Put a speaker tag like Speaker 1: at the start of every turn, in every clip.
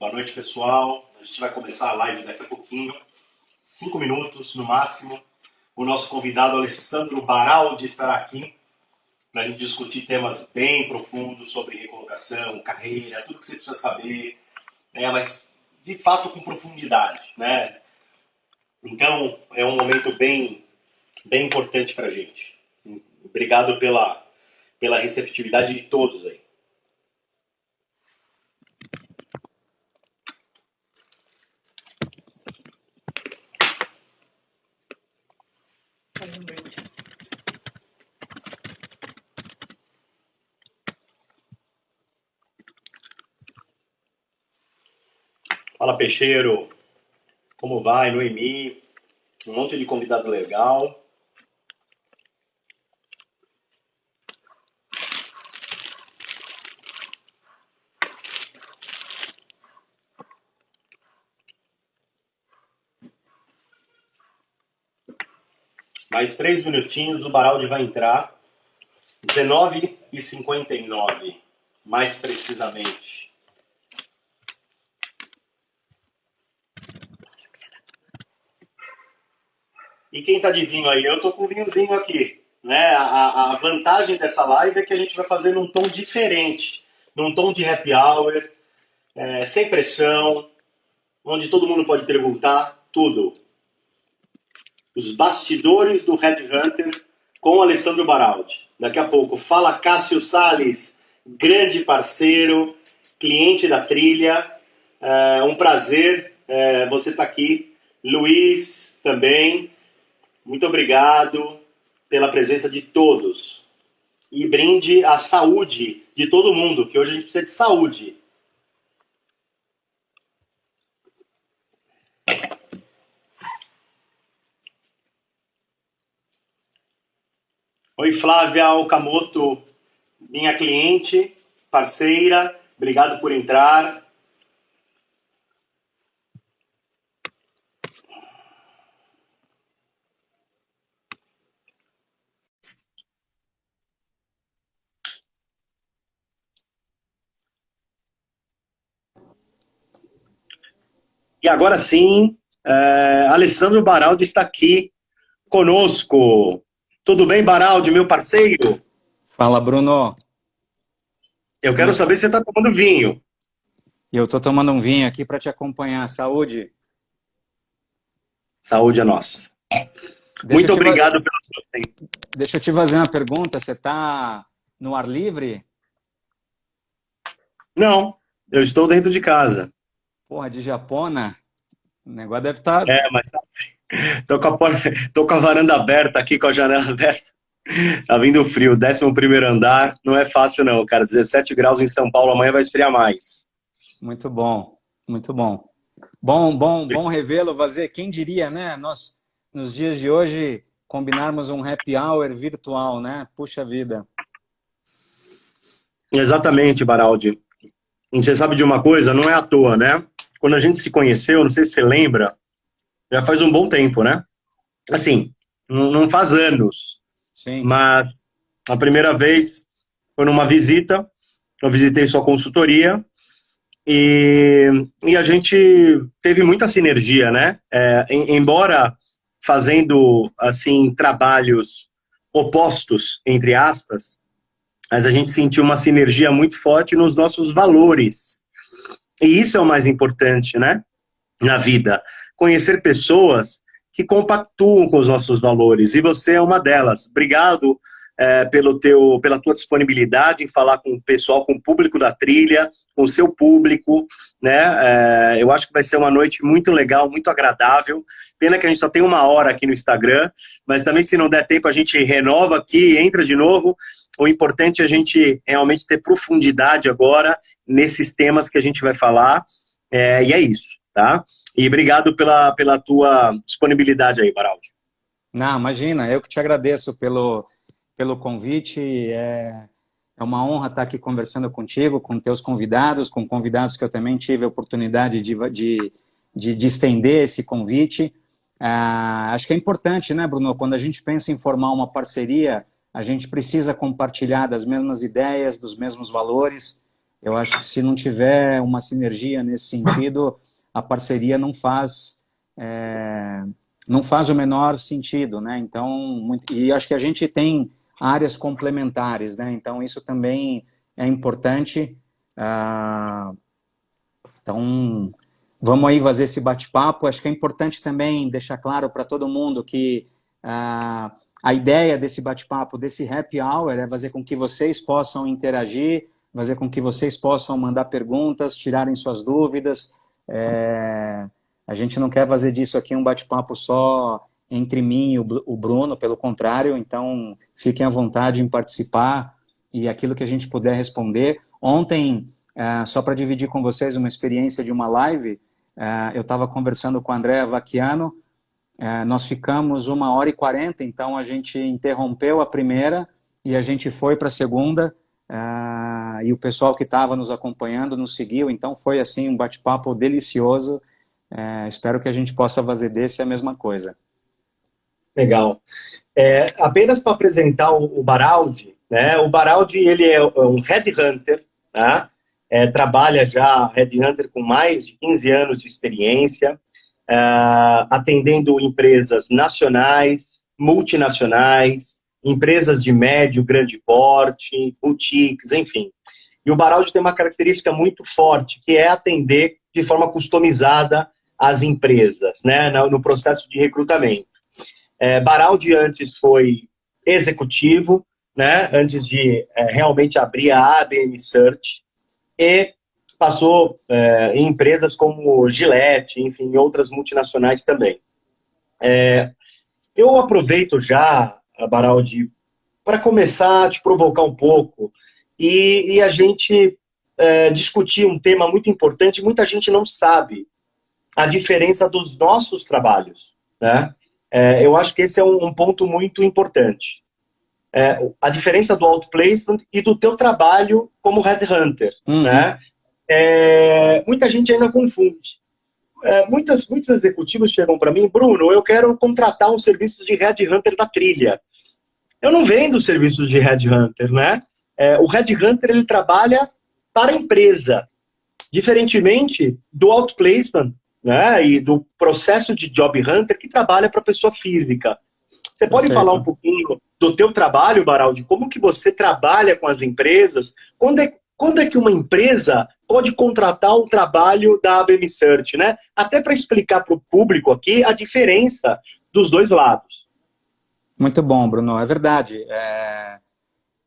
Speaker 1: Boa noite, pessoal. A gente vai começar a live daqui a pouquinho, 5 minutos no máximo. O nosso convidado Alessandro Baraldi estará aqui para a gente discutir temas bem profundos sobre recolocação, carreira, tudo que você precisa saber, né? Mas de fato com profundidade, né? Então é um momento bem importante para a gente. Obrigado pela receptividade de todos aí. Fala, Peixeiro. Como vai? Noemi. Um monte de convidado legal. Mais 3 minutinhos, o Baraldi vai entrar. 19h59, mais precisamente. E quem tá de vinho aí? Eu tô com vinhozinho aqui, né? A vantagem dessa live é que a gente vai fazer num tom diferente, num tom de happy hour, sem pressão, onde todo mundo pode perguntar tudo. Os bastidores do Headhunter com o Alessandro Baraldi. Daqui a pouco, fala Cássio Salles, grande parceiro, cliente da trilha. Um prazer você estar aqui. Luiz também. Muito obrigado pela presença de todos. E brinde à saúde de todo mundo, que hoje a gente precisa de saúde. Oi, Flávia Okamoto, minha cliente, parceira, obrigado por entrar. E agora sim, Alessandro Baraldi está aqui conosco. Tudo bem, Baraldi, meu parceiro?
Speaker 2: Fala, Bruno.
Speaker 1: Eu quero saber se você está tomando vinho.
Speaker 2: Eu estou tomando um vinho aqui para te acompanhar. Saúde.
Speaker 1: Saúde a nós. Muito obrigado pelo seu tempo.
Speaker 2: Deixa eu te fazer uma pergunta. Você está no ar livre?
Speaker 1: Não, eu estou dentro de casa.
Speaker 2: Porra, de japona? O negócio deve estar...
Speaker 1: Mas tô com a varanda aberta aqui, com a janela aberta. Tá vindo frio, 11º andar, não é fácil não, cara. 17 graus em São Paulo, amanhã vai esfriar mais.
Speaker 2: Muito bom, muito bom. Bom revê-lo, Vazê. Quem diria, né? Nós, nos dias de hoje, combinarmos um happy hour virtual, né? Puxa vida.
Speaker 1: Exatamente, Baraldi. E você sabe de uma coisa? Não é à toa, né? Quando a gente se conheceu, não sei se você lembra, já faz um bom tempo, né? Assim, não faz anos.
Speaker 2: Sim.
Speaker 1: Mas a primeira vez foi numa visita, eu visitei sua consultoria e a gente teve muita sinergia, né? Embora fazendo, assim, trabalhos opostos, entre aspas, mas a gente sentiu uma sinergia muito forte nos nossos valores. E isso é o mais importante, né? Na vida. Conhecer pessoas que compactuam com os nossos valores. E você é uma delas. Obrigado pela tua disponibilidade em falar com o pessoal, com o público da trilha, com o seu público, né? Eu acho que vai ser uma noite muito legal, muito agradável. Pena que a gente só tem 1 hora aqui no Instagram, mas também se não der tempo a gente renova aqui, entra de novo. O importante é a gente realmente ter profundidade agora nesses temas que a gente vai falar, e é isso, tá? E obrigado pela tua disponibilidade aí, Baraldi.
Speaker 2: Não, imagina, eu que te agradeço pelo convite. É uma honra estar aqui conversando contigo, com teus convidados, com convidados que eu também tive a oportunidade de estender esse convite. Acho que é importante, né, Bruno? Quando a gente pensa em formar uma parceria, a gente precisa compartilhar das mesmas ideias, dos mesmos valores. Eu acho que se não tiver uma sinergia nesse sentido, a parceria não faz o menor sentido, né? Então, e acho que a gente tem áreas complementares, né? Então, isso também é importante. Então, vamos aí fazer esse bate-papo. Acho que é importante também deixar claro para todo mundo que a ideia desse bate-papo, desse happy hour, é fazer com que vocês possam interagir, fazer com que vocês possam mandar perguntas, tirarem suas dúvidas. A gente não quer fazer disso aqui um bate-papo só entre mim e o Bruno, pelo contrário. Então, fiquem à vontade em participar e aquilo que a gente puder responder. Ontem, só para dividir com vocês uma experiência de uma live, eu estava conversando com a Andrea Vacchiano, nós ficamos 1h40, então a gente interrompeu a primeira e a gente foi para a segunda, e o pessoal que estava nos acompanhando nos seguiu, então foi assim um bate-papo delicioso. Espero que a gente possa fazer desse a mesma coisa.
Speaker 1: Legal. Apenas para apresentar o Baraldi, né? O Baraldi, ele é um headhunter, tá? Trabalha já headhunter com mais de 15 anos de experiência, atendendo empresas nacionais, multinacionais, empresas de médio, grande porte, boutiques, enfim. E o Baraldi tem uma característica muito forte, que é atender de forma customizada as empresas, né, no processo de recrutamento. Baraldi antes foi executivo, né, antes de realmente abrir a ABM Search, e passou em empresas como Gillette, enfim, outras multinacionais também. Eu aproveito já, Baraldi, para começar a te provocar um pouco e a gente discutir um tema muito importante. Muita gente não sabe a diferença dos nossos trabalhos, né? Eu acho que esse é um ponto muito importante. A diferença do outplacement e do teu trabalho como headhunter, né? Muita gente ainda confunde. Muitos executivos chegam para mim: Bruno, eu quero contratar um serviço de headhunter da trilha. Eu não vendo serviços de headhunter, né? O headhunter, ele trabalha para a empresa, diferentemente do outplacement, né, e do processo de job hunter que trabalha para a pessoa física. Você pode falar um pouquinho do teu trabalho, Baraldi? Como que você trabalha com as empresas? Quando é que uma empresa pode contratar um trabalho da ABM Search, né? Até para explicar para o público aqui a diferença dos dois lados.
Speaker 2: Muito bom, Bruno. É verdade.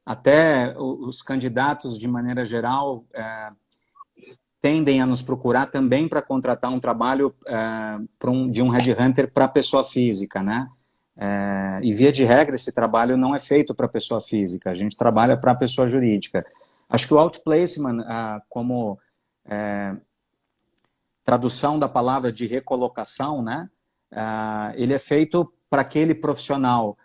Speaker 2: Até os candidatos, de maneira geral, tendem a nos procurar também para contratar um trabalho de um headhunter para pessoa física, né? E via de regra, esse trabalho não é feito para pessoa física, a gente trabalha para pessoa jurídica. Acho que o outplacement, como tradução da palavra de recolocação, né? Ele é feito para aquele profissional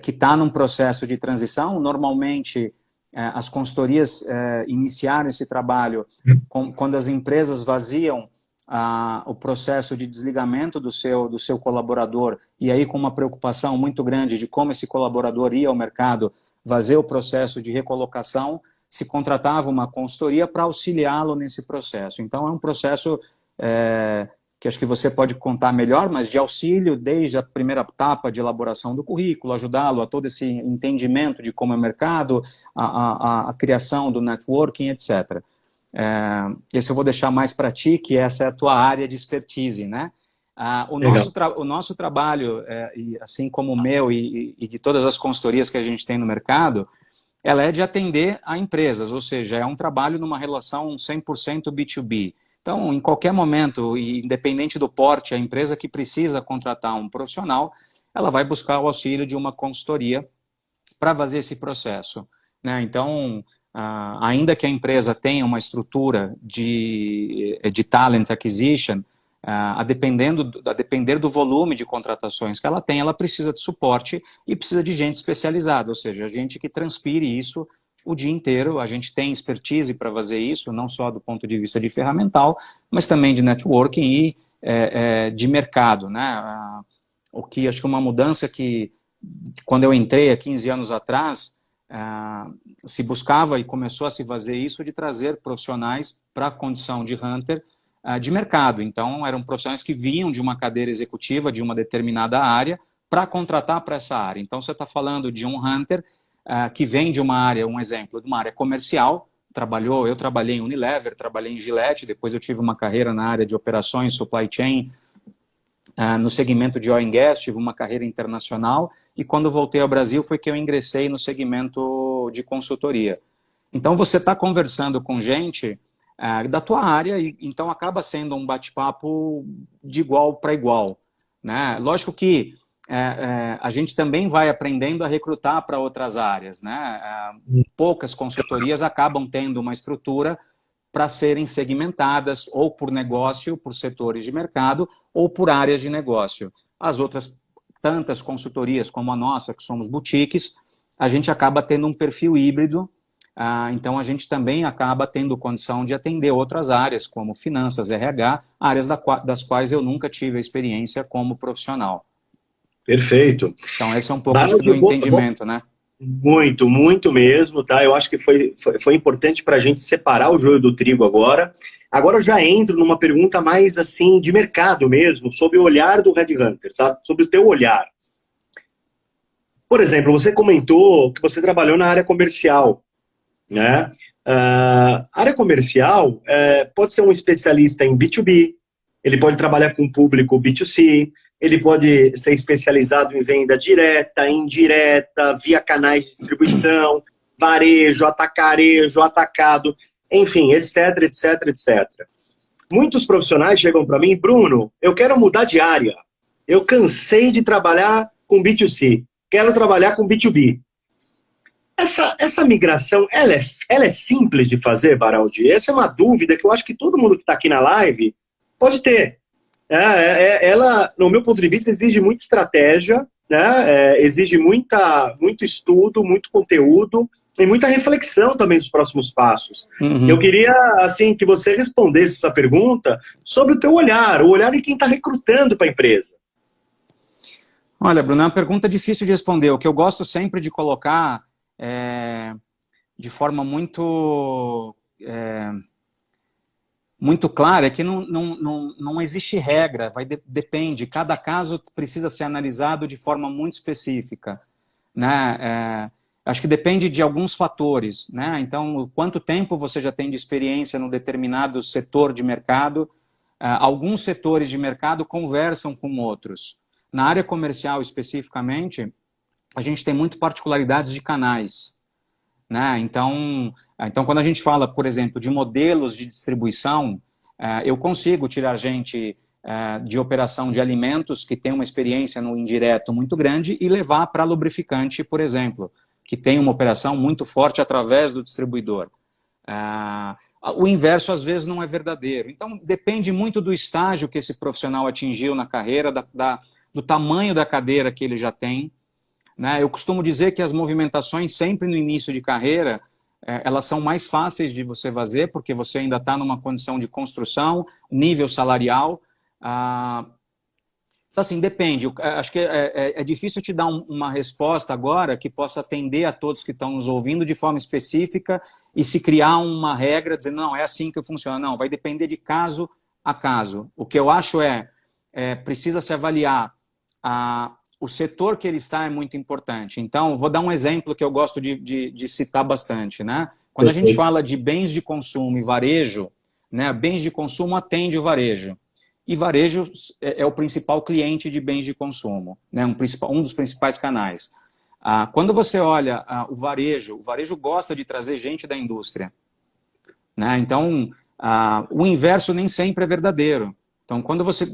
Speaker 2: que está num processo de transição. Normalmente, as consultorias iniciaram esse trabalho quando as empresas vaziam o processo de desligamento do seu colaborador, e aí com uma preocupação muito grande de como esse colaborador ia ao mercado, fazer o processo de recolocação, se contratava uma consultoria para auxiliá-lo nesse processo. Então, é um processo que acho que você pode contar melhor, mas de auxílio desde a primeira etapa de elaboração do currículo, ajudá-lo a todo esse entendimento de como é o mercado, a criação do networking, etc. Esse eu vou deixar mais para ti, que essa é a tua área de expertise, né? O nosso trabalho, assim como o meu e de todas as consultorias que a gente tem no mercado, ela é de atender a empresas, ou seja, é um trabalho numa relação 100% B2B. Então, em qualquer momento, independente do porte, a empresa que precisa contratar um profissional, ela vai buscar o auxílio de uma consultoria para fazer esse processo, né? Então, ainda que a empresa tenha uma estrutura de talent acquisition, a depender do volume de contratações que ela tem, ela precisa de suporte e precisa de gente especializada, ou seja, gente que transpire isso o dia inteiro. A gente tem expertise para fazer isso, não só do ponto de vista de ferramental, mas também de networking e de mercado, né? O que acho que uma mudança que, quando eu entrei há 15 anos atrás, se buscava e começou a se fazer isso de trazer profissionais para a condição de hunter de mercado. Então, eram profissionais que vinham de uma cadeira executiva de uma determinada área para contratar para essa área. Então, você está falando de um hunter que vem de uma área, um exemplo, de uma área comercial, eu trabalhei em Unilever, trabalhei em Gillette, depois eu tive uma carreira na área de operações, supply chain, no segmento de oil and gas, tive uma carreira internacional, e quando voltei ao Brasil foi que eu ingressei no segmento de consultoria. Então você está conversando com gente da tua área, e então acaba sendo um bate-papo de igual para igual, né? Lógico que a gente também vai aprendendo a recrutar para outras áreas, né? Poucas consultorias acabam tendo uma estrutura para serem segmentadas ou por negócio, por setores de mercado, ou por áreas de negócio. As outras tantas consultorias como a nossa, que somos boutiques, a gente acaba tendo um perfil híbrido, então a gente também acaba tendo condição de atender outras áreas, como finanças, RH, áreas das quais eu nunca tive a experiência como profissional.
Speaker 1: Perfeito.
Speaker 2: Então esse é um pouco acho que do entendimento, né?
Speaker 1: Muito, muito mesmo, tá? Eu acho que foi importante para a gente separar o joio do trigo agora. Agora eu já entro numa pergunta mais assim de mercado mesmo, sobre o olhar do Headhunter, sabe? Sobre o teu olhar. Por exemplo, você comentou que você trabalhou na área comercial, né? A área comercial pode ser um especialista em B2B, ele pode trabalhar com público B2C, ele pode ser especializado em venda direta, indireta, via canais de distribuição, varejo, atacarejo, atacado, enfim, etc, etc, etc. Muitos profissionais chegam para mim, Bruno, eu quero mudar de área. Eu cansei de trabalhar com B2C, quero trabalhar com B2B. Essa migração, ela é simples de fazer, Baraldi? Essa é uma dúvida que eu acho que todo mundo que está aqui na live pode ter. Ela, no meu ponto de vista, exige muita estratégia, né? Exige muito estudo, muito conteúdo e muita reflexão também dos próximos passos.
Speaker 2: Uhum.
Speaker 1: Eu queria assim que você respondesse essa pergunta sobre o teu olhar, o olhar de quem está recrutando para a empresa.
Speaker 2: Olha, Bruno, é uma pergunta difícil de responder. O que eu gosto sempre de colocar de forma muito clara é que não existe regra, depende, cada caso precisa ser analisado de forma muito específica, né? Acho que depende de alguns fatores, né? Então, quanto tempo você já tem de experiência num determinado setor de mercado? Alguns setores de mercado conversam com outros. Na área comercial, especificamente, a gente tem muito particularidades de canais, né? Então, quando a gente fala, por exemplo, de modelos de distribuição, eu consigo tirar gente de operação de alimentos que tem uma experiência no indireto muito grande e levar para lubrificante, por exemplo, que tem uma operação muito forte através do distribuidor. O inverso, às vezes, não é verdadeiro. Então, depende muito do estágio que esse profissional atingiu na carreira, do tamanho da cadeira que ele já tem, né? Eu costumo dizer que as movimentações sempre no início de carreira, elas são mais fáceis de você fazer, porque você ainda está numa condição de construção, nível salarial. Então, assim, depende. Acho que é difícil te dar uma resposta agora que possa atender a todos que estão nos ouvindo de forma específica e se criar uma regra dizendo, não, é assim que funciona. Não, vai depender de caso a caso. O que eu acho precisa se avaliar o setor que ele está é muito importante. Então, vou dar um exemplo que eu gosto de citar bastante, né? Quando a gente fala de bens de consumo e varejo, né? Bens de consumo atende o varejo. E varejo é o principal cliente de bens de consumo, né? Um dos principais canais. Quando você olha o varejo gosta de trazer gente da indústria, né? Então, o inverso nem sempre é verdadeiro. Então, quando você,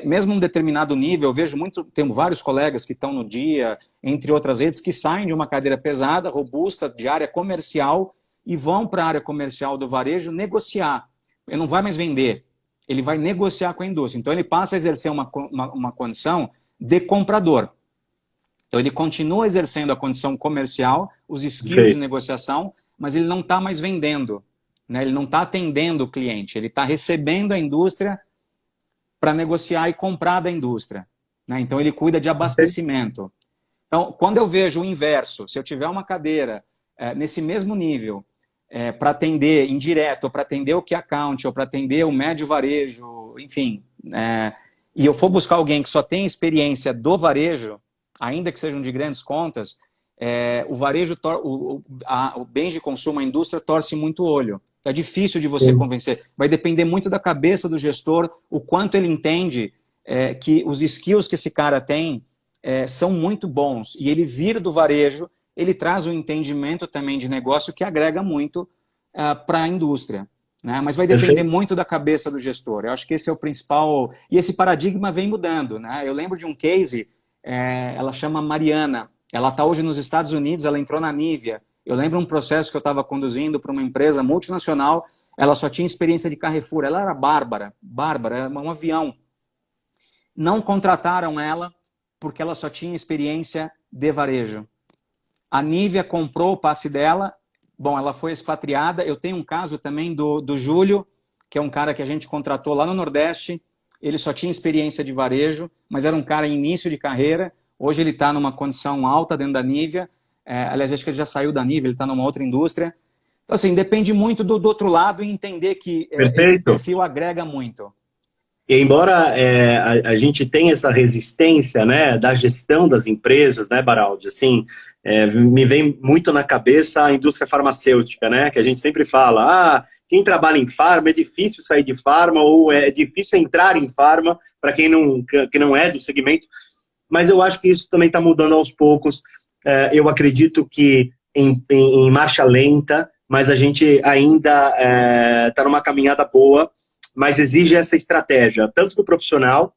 Speaker 2: mesmo em um determinado nível, eu vejo tenho vários colegas que estão no Dia, entre outras redes, que saem de uma cadeira pesada, robusta, de área comercial, e vão para a área comercial do varejo negociar. Ele não vai mais vender, ele vai negociar com a indústria. Então, ele passa a exercer uma condição de comprador. Então, ele continua exercendo a condição comercial, os skills de negociação, mas ele não está mais vendendo, né? Ele não está atendendo o cliente, ele está recebendo a indústria para negociar e comprar da indústria, né? Então, ele cuida de abastecimento. Então, quando eu vejo o inverso, se eu tiver uma cadeira nesse mesmo nível, para atender indireto, ou para atender o key account, ou para atender o médio varejo, enfim, e eu for buscar alguém que só tem experiência do varejo, ainda que sejam de grandes contas, o varejo, o bens de consumo, a indústria torce muito o olho. É difícil de você convencer. Vai depender muito da cabeça do gestor, o quanto ele entende que os skills que esse cara tem são muito bons. E ele vir do varejo, ele traz um entendimento também de negócio que agrega muito para a indústria. Né? Mas vai depender muito da cabeça do gestor. Eu acho que esse é o principal... E esse paradigma vem mudando. Né? Eu lembro de um case, ela chama Mariana. Ela está hoje nos Estados Unidos, ela entrou na Nivea. Eu lembro um processo que eu estava conduzindo para uma empresa multinacional, ela só tinha experiência de Carrefour, ela era bárbara, era um avião. Não contrataram ela porque ela só tinha experiência de varejo. A Nivea comprou o passe dela, bom, ela foi expatriada. Eu tenho um caso também do Júlio, que é um cara que a gente contratou lá no Nordeste, ele só tinha experiência de varejo, mas era um cara em início de carreira. Hoje ele está numa condição alta dentro da Nivea. Aliás, acho que ele já saiu da Nivea, ele está numa outra indústria. Então, assim, depende muito do outro lado e entender que esse perfil agrega muito.
Speaker 1: E embora a gente tenha essa resistência, né, da gestão das empresas, né, Baraldi, assim, me vem muito na cabeça a indústria farmacêutica, né, que a gente sempre fala, quem trabalha em farma é difícil sair de farma ou é difícil entrar em farma para quem não é do segmento. Mas eu acho que isso também está mudando aos poucos. Eu acredito que em marcha lenta, mas a gente ainda está numa caminhada boa, mas exige essa estratégia, tanto do profissional,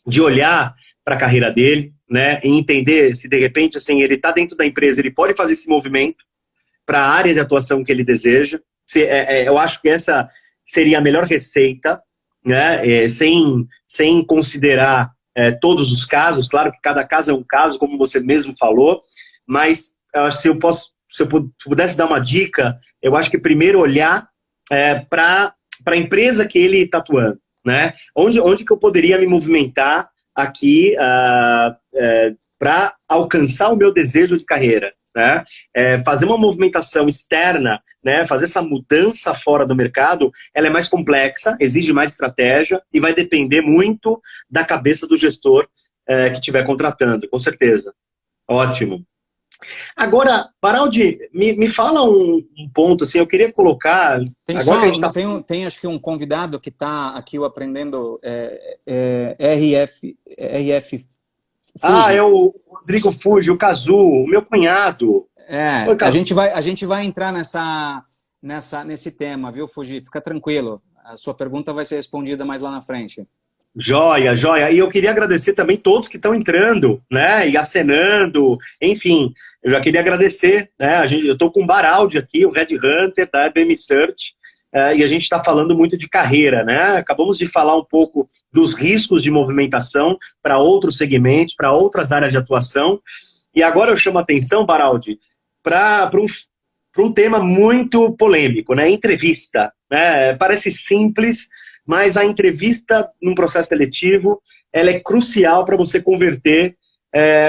Speaker 1: de olhar para a carreira dele, né, e entender se de repente assim, ele está dentro da empresa, ele pode fazer esse movimento para a área de atuação que ele deseja. Eu acho que essa seria a melhor receita, né, sem considerar todos os casos. Claro que cada caso é um caso, como você mesmo falou, mas se eu pudesse dar uma dica, eu acho que primeiro olhar para a empresa que ele está atuando, né? Onde que eu poderia me movimentar aqui para alcançar o meu desejo de carreira, né? Fazer uma movimentação externa, né? Fazer essa mudança fora do mercado, ela é mais complexa, exige mais estratégia e vai depender muito da cabeça do gestor que estiver contratando, com certeza. Ótimo. Agora, Baraldi, me fala um ponto, assim, eu queria colocar...
Speaker 2: Tem acho que um convidado que está aqui, o Aprendendo RF Fuji.
Speaker 1: É o Rodrigo Fuji, o Cazu, o meu cunhado.
Speaker 2: Oi, a gente vai entrar nesse tema, viu, Fuji? Fica tranquilo, a sua pergunta vai ser respondida mais lá na frente.
Speaker 1: Joia, joia. E eu queria agradecer também todos que estão entrando, né, e acenando, enfim, eu já queria agradecer, né, eu estou com o Baraldi aqui, o Red Hunter da IBM Search, e a gente está falando muito de carreira, né, acabamos de falar um pouco dos riscos de movimentação para outros segmentos, para outras áreas de atuação, e agora eu chamo a atenção, Baraldi, para um tema muito polêmico, né, entrevista, né, parece simples, mas a entrevista num processo seletivo, ela é crucial para você converter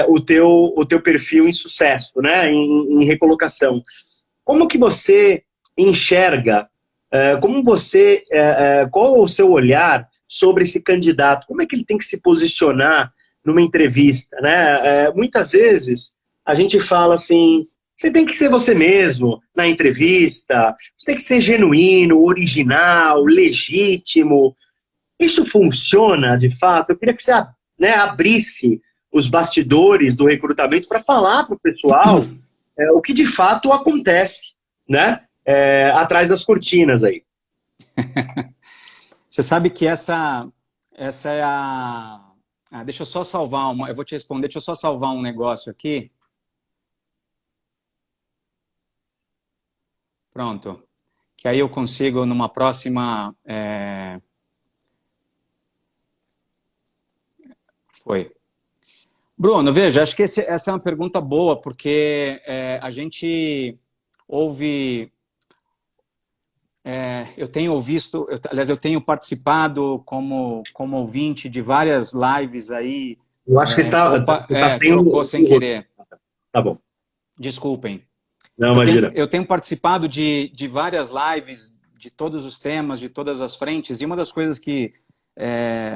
Speaker 1: o teu perfil em sucesso, né, em recolocação. Como que você enxerga, qual é o seu olhar sobre esse candidato? Como é que ele tem que se posicionar numa entrevista, né? Muitas vezes a gente fala assim, você tem que ser você mesmo na entrevista, você tem que ser genuíno, original, legítimo. Isso funciona, de fato? Eu queria que você, né, abrisse os bastidores do recrutamento para falar para o pessoal o que de fato acontece, né, atrás das cortinas aí.
Speaker 2: Você sabe que essa é a... deixa eu só salvar eu vou te responder, deixa eu só salvar um negócio aqui. Pronto. Que aí eu consigo, numa próxima... Foi. Bruno, veja, acho que essa é uma pergunta boa, porque a gente ouve... eu tenho visto... aliás, eu tenho participado como ouvinte de várias lives aí.
Speaker 1: Eu acho que
Speaker 2: trocou sem querer.
Speaker 1: Tá bom.
Speaker 2: Desculpem.
Speaker 1: Não, imagina.
Speaker 2: Eu tenho participado de várias lives, de todos os temas, de todas as frentes, e uma das coisas que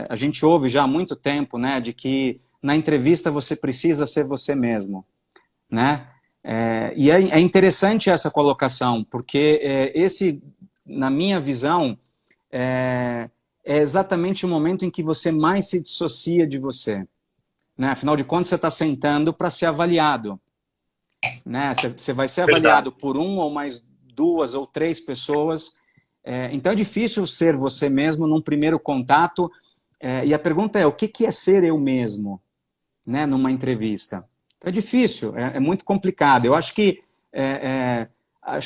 Speaker 2: a gente ouve já há muito tempo, né, de que na entrevista você precisa ser você mesmo, né? E é interessante essa colocação, porque esse, na minha visão, é exatamente o momento em que você mais se dissocia de você, né? Afinal de contas, você está sentando para ser avaliado, né? Você vai ser avaliado por uma ou mais 2 ou 3 pessoas. Então é difícil ser você mesmo num primeiro contato. E a pergunta é, o que é ser eu mesmo, né, numa entrevista? Então, é difícil, é muito complicado. Eu acho que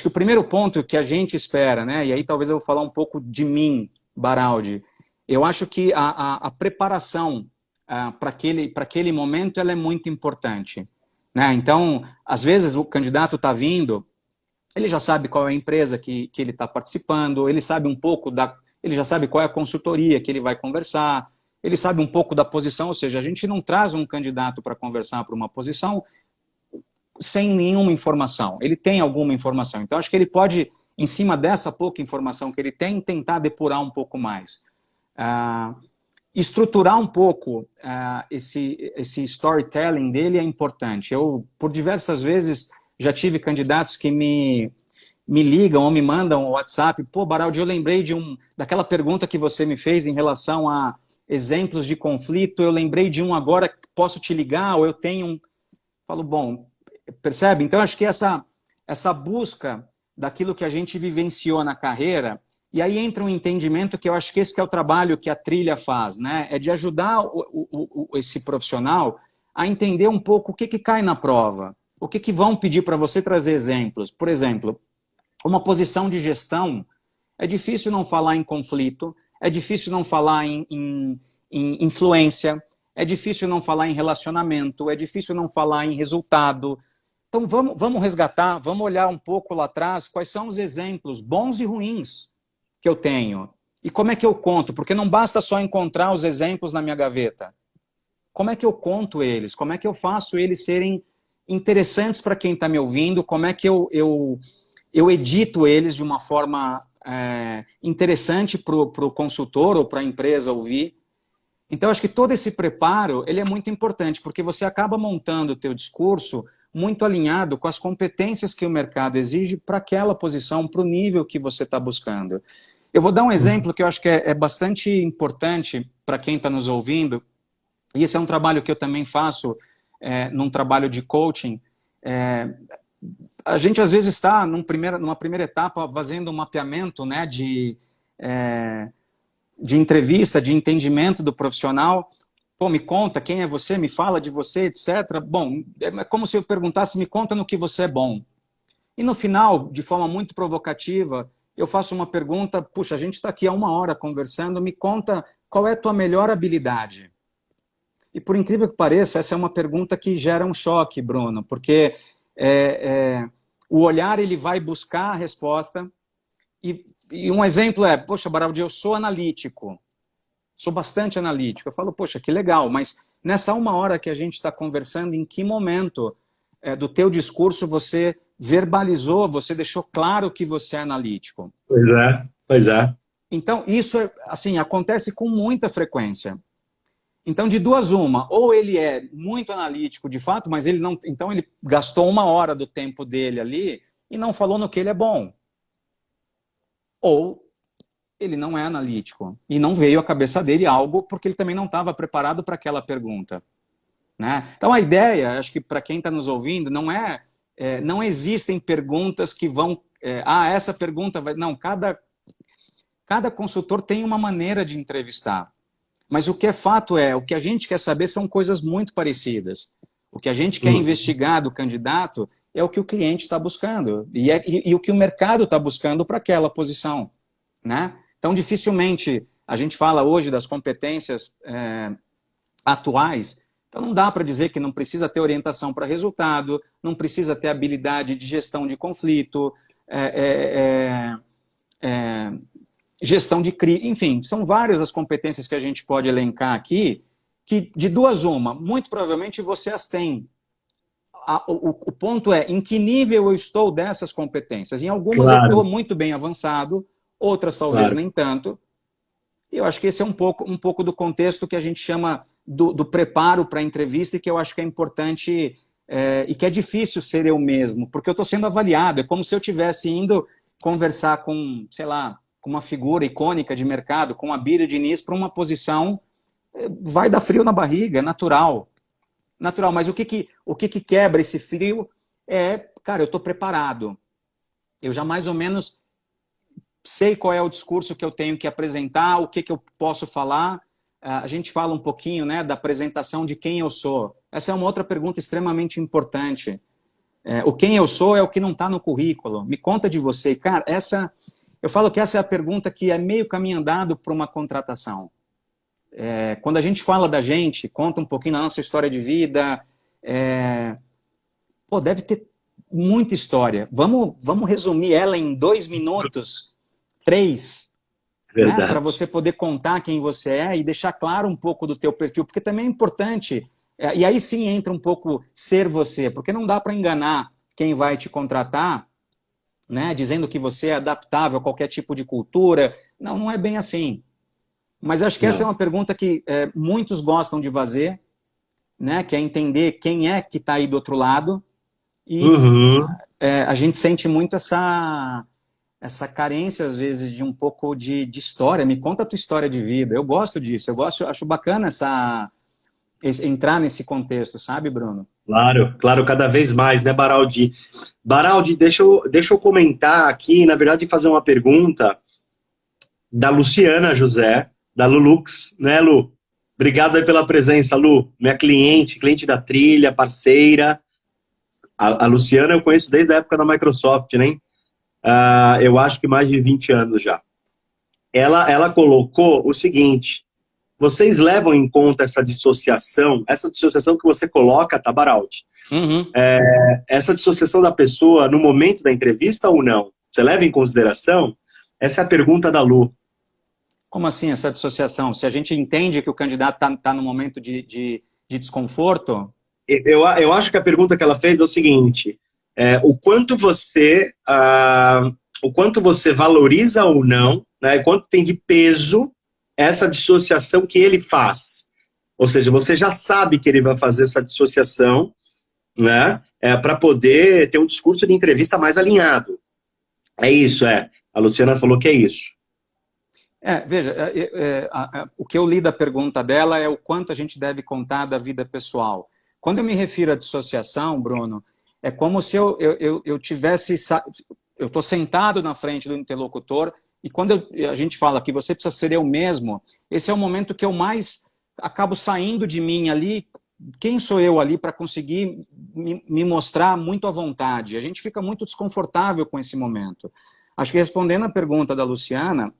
Speaker 2: o primeiro ponto que a gente espera, né, e aí talvez eu vou falar um pouco de mim, Baraldi, eu acho que a preparação para aquele momento ela é muito importante, né? Então, às vezes o candidato está vindo, ele já sabe qual é a empresa que ele está participando, ele sabe um pouco ele já sabe qual é a consultoria que ele vai conversar, ele sabe um pouco da posição, ou seja, a gente não traz um candidato para conversar para uma posição sem nenhuma informação. Ele tem alguma informação. Então, acho que ele pode, em cima dessa pouca informação que ele tem, tentar depurar um pouco mais. Estruturar um pouco esse storytelling dele é importante. Eu, por diversas vezes, já tive candidatos que me ligam ou me mandam um WhatsApp. Pô, Baraldi, eu lembrei daquela pergunta que você me fez em relação a exemplos de conflito. Eu lembrei de um agora, posso te ligar? Ou eu tenho um... Falo, bom, percebe? Então, acho que essa busca daquilo que a gente vivenciou na carreira, e aí entra um entendimento que eu acho que esse que é o trabalho que a Trilha faz, né? É de ajudar esse profissional a entender um pouco o que cai na prova, o que vão pedir para você trazer exemplos. Por exemplo, uma posição de gestão, é difícil não falar em conflito, é difícil não falar em influência, é difícil não falar em relacionamento, é difícil não falar em resultado. Então vamos resgatar, vamos olhar um pouco lá atrás quais são os exemplos bons e ruins que eu tenho. E como é que eu conto? Porque não basta só encontrar os exemplos na minha gaveta. Como é que eu conto eles? Como é que eu faço eles serem interessantes para quem está me ouvindo? Como é que eu edito eles de uma forma interessante para o consultor ou para a empresa ouvir? Então, acho que todo esse preparo ele é muito importante, porque você acaba montando o teu discurso muito alinhado com as competências que o mercado exige para aquela posição, para o nível que você está buscando. Eu vou dar um exemplo que eu acho que é bastante importante para quem está nos ouvindo, e esse é um trabalho que eu também faço num trabalho de coaching. A gente, às vezes, está numa primeira etapa fazendo um mapeamento, né, de entrevista, de entendimento do profissional. Pô, me conta quem é você, me fala de você, etc. Bom, é como se eu perguntasse, me conta no que você é bom. E no final, de forma muito provocativa, eu faço uma pergunta, puxa, a gente está aqui há 1 hora conversando, me conta qual é a tua melhor habilidade. E por incrível que pareça, essa é uma pergunta que gera um choque, Bruno, porque o olhar ele vai buscar a resposta. E um exemplo é, poxa, Baraldi, eu sou analítico, sou bastante analítico. Eu falo, poxa, que legal, mas nessa 1 hora que a gente está conversando, em que momento do teu discurso você verbalizou, você deixou claro que você é analítico?
Speaker 1: Pois é.
Speaker 2: Então, isso assim, acontece com muita frequência. Então, de 2 uma, ou ele é muito analítico de fato, mas ele não, então ele gastou 1 hora do tempo dele ali e não falou no que ele é bom. Ou ele não é analítico e não veio à cabeça dele algo porque ele também não estava preparado para aquela pergunta, né? Então, a ideia, acho que para quem está nos ouvindo, não existem perguntas que vão... essa pergunta vai... Não, cada consultor tem uma maneira de entrevistar. Mas o que é fato o que a gente quer saber são coisas muito parecidas. O que a gente quer investigar do candidato é o que o cliente está buscando. E o que o mercado está buscando para aquela posição, né? Então, dificilmente a gente fala hoje das competências atuais. Então, não dá para dizer que não precisa ter orientação para resultado, não precisa ter habilidade de gestão de conflito, gestão de crise, enfim, são várias as competências que a gente pode elencar aqui, que de 2 uma, muito provavelmente você as tem. o ponto é em que nível eu estou dessas competências. Em algumas eu estou muito bem avançado, outras talvez nem tanto. E eu acho que esse é um pouco do contexto que a gente chama do preparo para a entrevista e que eu acho que é importante e que é difícil ser eu mesmo, porque eu estou sendo avaliado. É como se eu estivesse indo conversar com, sei lá, com uma figura icônica de mercado, com a Bira Diniz, para uma posição, vai dar frio na barriga, é natural. Natural, mas o que quebra esse frio é, cara, eu estou preparado. Eu já mais ou menos sei qual é o discurso que eu tenho que apresentar, o que eu posso falar. A gente fala um pouquinho, né, da apresentação de quem eu sou. Essa é uma outra pergunta extremamente importante. O quem eu sou é o que não está no currículo. Me conta de você. Cara, eu falo que essa é a pergunta que é meio caminho andado para uma contratação. Quando a gente fala da gente, conta um pouquinho da nossa história de vida, deve ter muita história. Vamos resumir ela em 2 minutos, 3, né, para você poder contar quem você é e deixar claro um pouco do teu perfil, porque também é importante, e aí sim entra um pouco ser você, porque não dá para enganar quem vai te contratar, né, dizendo que você é adaptável a qualquer tipo de cultura. Não é bem assim. Mas acho que essa é uma pergunta que muitos gostam de fazer, né, que é entender quem é que está aí do outro lado. E a gente sente muito essa carência, às vezes, de um pouco de história. Me conta a tua história de vida. Eu gosto disso. Acho bacana entrar nesse contexto, sabe, Bruno?
Speaker 1: Claro, cada vez mais, né, Baraldi? Baraldi, deixa eu comentar aqui, na verdade, fazer uma pergunta da Luciana José, da Lulux, né, Lu? Obrigado aí pela presença, Lu. Minha cliente da trilha, parceira. A Luciana eu conheço desde a época da Microsoft, né? Eu acho que mais de 20 anos já. Ela colocou o seguinte: vocês levam em conta essa dissociação que você coloca, tá, Baraldi? Essa dissociação da pessoa no momento da entrevista ou não? Você leva em consideração? Essa é a pergunta da Lu.
Speaker 2: Como assim essa dissociação? Se a gente entende que o candidato está no momento de desconforto?
Speaker 1: Eu acho que a pergunta que ela fez é o seguinte: o quanto você valoriza ou não, né, quanto tem de peso essa dissociação que ele faz. Ou seja, você já sabe que ele vai fazer essa dissociação, né, para poder ter um discurso de entrevista mais alinhado. É isso, A Luciana falou que é isso.
Speaker 2: Veja, o que eu li da pergunta dela é o quanto a gente deve contar da vida pessoal. Quando eu me refiro à dissociação, Bruno, é como se eu tivesse... Eu estou sentado na frente do interlocutor e quando a gente fala que você precisa ser eu mesmo, esse é o momento que eu mais acabo saindo de mim ali. Quem sou eu ali para conseguir me mostrar muito à vontade? A gente fica muito desconfortável com esse momento. Acho que respondendo a pergunta da Luciana,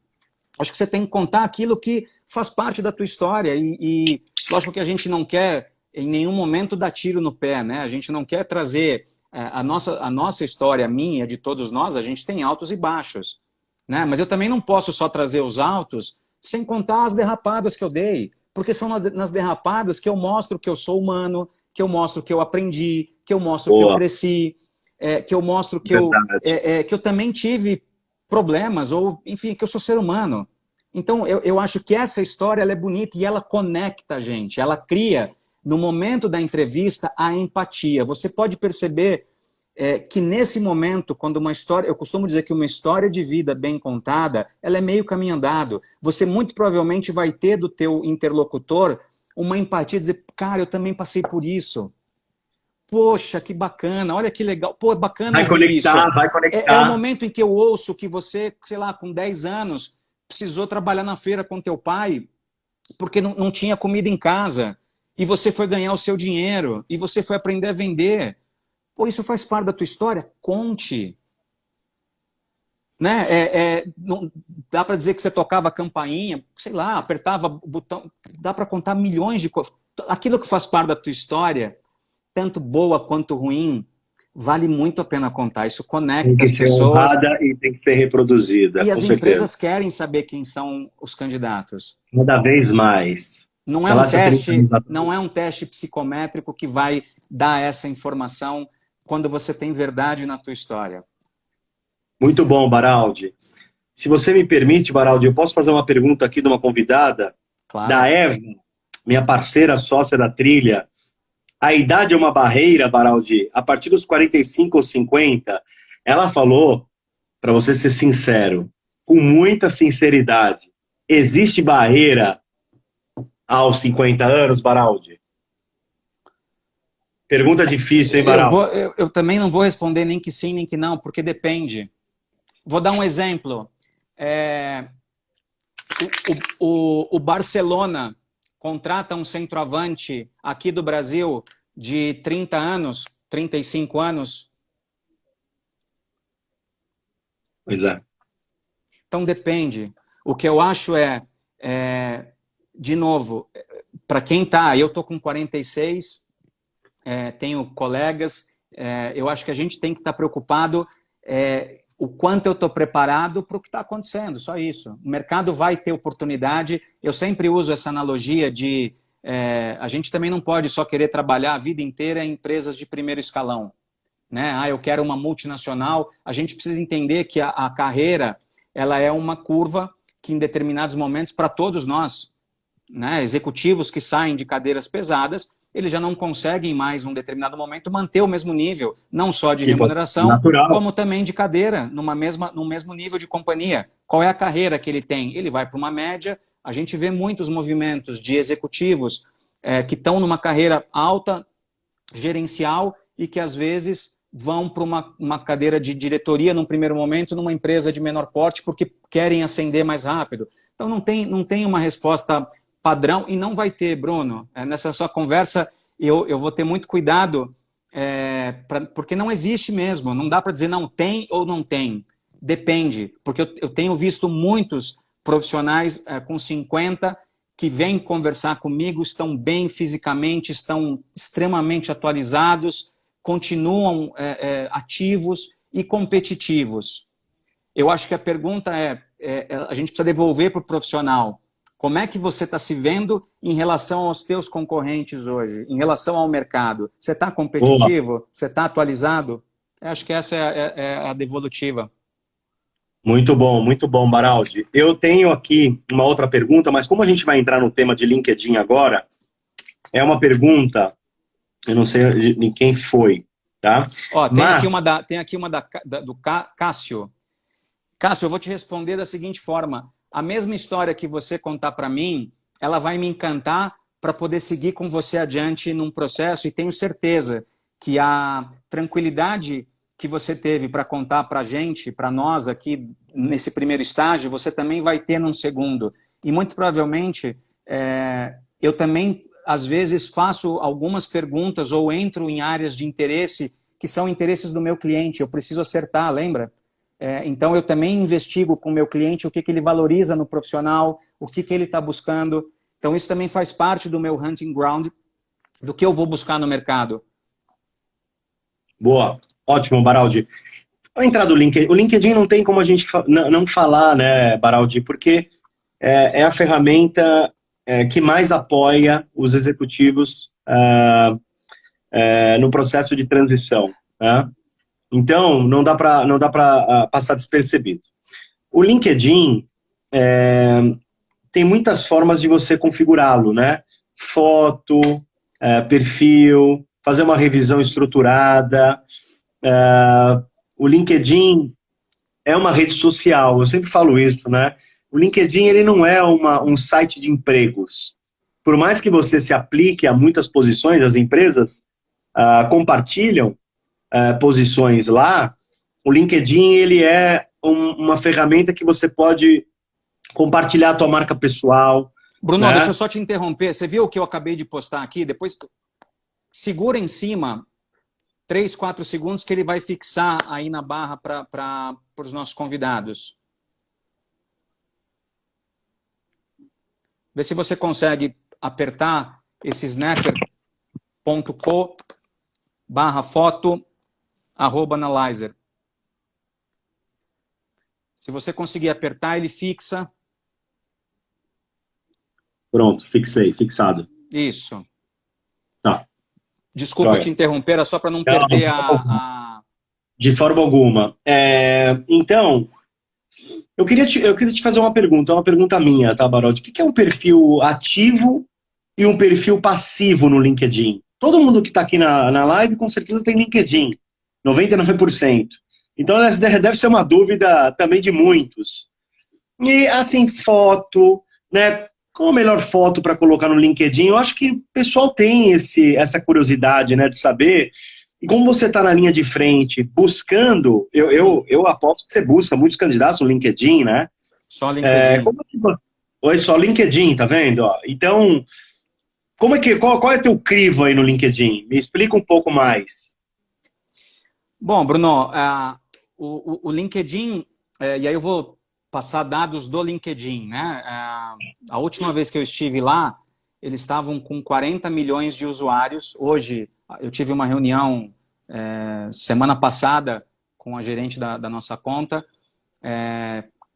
Speaker 2: acho que você tem que contar aquilo que faz parte da tua história e lógico que a gente não quer em nenhum momento dar tiro no pé, né? A gente não quer trazer a nossa história, a minha, de todos nós, a gente tem altos e baixos, né? Mas eu também não posso só trazer os altos sem contar as derrapadas que eu dei, porque são nas derrapadas que eu mostro que eu sou humano, que eu mostro que eu aprendi, que eu mostro que eu cresci, que eu mostro que eu também tive problemas, ou enfim, que eu sou ser humano. Então, eu acho que essa história ela é bonita e ela conecta a gente, ela cria, no momento da entrevista, a empatia. Você pode perceber que nesse momento, quando uma história... Eu costumo dizer que uma história de vida bem contada, ela é meio caminho andado. Você muito provavelmente vai ter do teu interlocutor uma empatia, dizer, cara, eu também passei por isso. Poxa, que bacana, olha que legal. Pô, bacana
Speaker 1: vai conectar,
Speaker 2: isso.
Speaker 1: Vai conectar.
Speaker 2: É o momento em que eu ouço que você, sei lá, com 10 anos, precisou trabalhar na feira com teu pai, porque não tinha comida em casa, e você foi ganhar o seu dinheiro, e você foi aprender a vender. Pô, isso faz parte da tua história? Conte. Né? Não, dá para dizer que você tocava campainha, sei lá, apertava o botão, dá para contar milhões de coisas. Aquilo que faz parte da tua história, tanto boa quanto ruim, vale muito a pena contar. Isso conecta as pessoas. Tem que ser honrada
Speaker 1: e tem que ser reproduzida.
Speaker 2: E as empresas querem saber quem são os candidatos.
Speaker 1: Cada vez mais.
Speaker 2: Não é um teste, não é um teste psicométrico que vai dar essa informação quando você tem verdade na tua história.
Speaker 1: Muito bom, Baraldi. Se você me permite, Baraldi, eu posso fazer uma pergunta aqui de uma convidada,
Speaker 2: Claro.
Speaker 1: da Eva, minha parceira sócia da trilha. A idade é uma barreira, Baraldi? A partir dos 45 ou 50, ela falou, para você ser sincero, com muita sinceridade, existe barreira aos 50 anos, Baraldi? Pergunta difícil, hein, Baraldi?
Speaker 2: Eu também não vou responder nem que sim, nem que não, porque depende. Vou dar um exemplo. O Barcelona contrata um centroavante aqui do Brasil de 30 anos, 35 anos.
Speaker 1: Pois é.
Speaker 2: Então depende. O que eu acho de novo, para quem tá, eu tô com 46, tenho colegas, eu acho que a gente tem que estar preocupado o quanto eu estou preparado para o que está acontecendo, só isso. O mercado vai ter oportunidade. Eu sempre uso essa analogia de a gente também não pode só querer trabalhar a vida inteira em empresas de primeiro escalão. Né? Eu quero uma multinacional. A gente precisa entender que a carreira ela é uma curva que em determinados momentos, para todos nós, né, executivos que saem de cadeiras pesadas, eles já não conseguem mais, num determinado momento, manter o mesmo nível, não só de remuneração,
Speaker 1: natural,
Speaker 2: como também de cadeira, no mesmo nível de companhia. Qual é a carreira que ele tem? Ele vai para uma média. A gente vê muitos movimentos de executivos que estão numa carreira alta, gerencial, e que às vezes vão para uma cadeira de diretoria num primeiro momento, numa empresa de menor porte, porque querem ascender mais rápido. Então não tem uma resposta padrão, e não vai ter, Bruno. Nessa sua conversa, eu vou ter muito cuidado, porque não existe mesmo. Não dá para dizer não tem ou não tem. Depende, porque eu tenho visto muitos profissionais com 50 que vêm conversar comigo, estão bem fisicamente, estão extremamente atualizados, continuam ativos e competitivos. Eu acho que a pergunta a gente precisa devolver para o profissional. Como é que você está se vendo em relação aos teus concorrentes hoje, em relação ao mercado? Você está competitivo? Boa. Você está atualizado? Eu acho que essa é a devolutiva.
Speaker 1: Muito bom, Baraldi. Eu tenho aqui uma outra pergunta, mas como a gente vai entrar no tema de LinkedIn agora, é uma pergunta, eu não sei de quem foi, tá?
Speaker 2: Tem aqui uma do Cássio. Cássio, eu vou te responder da seguinte forma. A mesma história que você contar para mim, ela vai me encantar para poder seguir com você adiante num processo, e tenho certeza que a tranquilidade que você teve para contar para a gente, para nós aqui nesse primeiro estágio, você também vai ter num segundo. E muito provavelmente eu também, às vezes, faço algumas perguntas ou entro em áreas de interesse que são interesses do meu cliente. Eu preciso acertar, lembra? Então, eu também investigo com o meu cliente o que ele valoriza no profissional, o que ele está buscando. Então, isso também faz parte do meu hunting ground, do que eu vou buscar no mercado.
Speaker 1: Boa, ótimo, Baraldi. Vou entrar do LinkedIn. O LinkedIn não tem como a gente não falar, né, Baraldi, porque é a ferramenta que mais apoia os executivos no processo de transição, né? Então, não dá para passar despercebido. O LinkedIn tem muitas formas de você configurá-lo, né? Foto, perfil, fazer uma revisão estruturada. O LinkedIn é uma rede social, eu sempre falo isso, né? O LinkedIn ele não é um site de empregos. Por mais que você se aplique a muitas posições, as empresas compartilham posições lá, o LinkedIn ele é uma ferramenta que você pode compartilhar a tua marca pessoal.
Speaker 2: Bruno,
Speaker 1: né?
Speaker 2: Deixa eu só te interromper. Você viu o que eu acabei de postar aqui? Depois segura em cima 3, 4 segundos que ele vai fixar aí na barra para os nossos convidados. Vê se você consegue apertar esse snapper.co/foto@analyzer. Se você conseguir apertar, ele fixa.
Speaker 1: Pronto, fixei, fixado.
Speaker 2: Isso.
Speaker 1: Tá,
Speaker 2: Desculpa te
Speaker 1: joia.
Speaker 2: interromper, era só para não
Speaker 1: Não,
Speaker 2: perder a...
Speaker 1: de forma alguma. Então, eu queria te fazer uma pergunta minha, tá, Barod? O que é um perfil ativo e um perfil passivo no LinkedIn? Todo mundo que está aqui na live com certeza tem LinkedIn, 99%. Então, essa deve ser uma dúvida também de muitos. E, assim, foto, né? Qual a melhor foto para colocar no LinkedIn? Eu acho que o pessoal tem essa curiosidade, né, de saber. E como você está na linha de frente, buscando, eu aposto que você busca muitos candidatos no LinkedIn, né?
Speaker 2: Só LinkedIn.
Speaker 1: Como é que... Oi, só LinkedIn, tá vendo? Ó, então, qual é teu crivo aí no LinkedIn? Me explica um pouco mais.
Speaker 2: Bom, Bruno, o LinkedIn, e aí eu vou passar dados do LinkedIn, né? A última vez que eu estive lá, eles estavam com 40 milhões de usuários. Hoje, eu tive uma reunião semana passada com a gerente da nossa conta.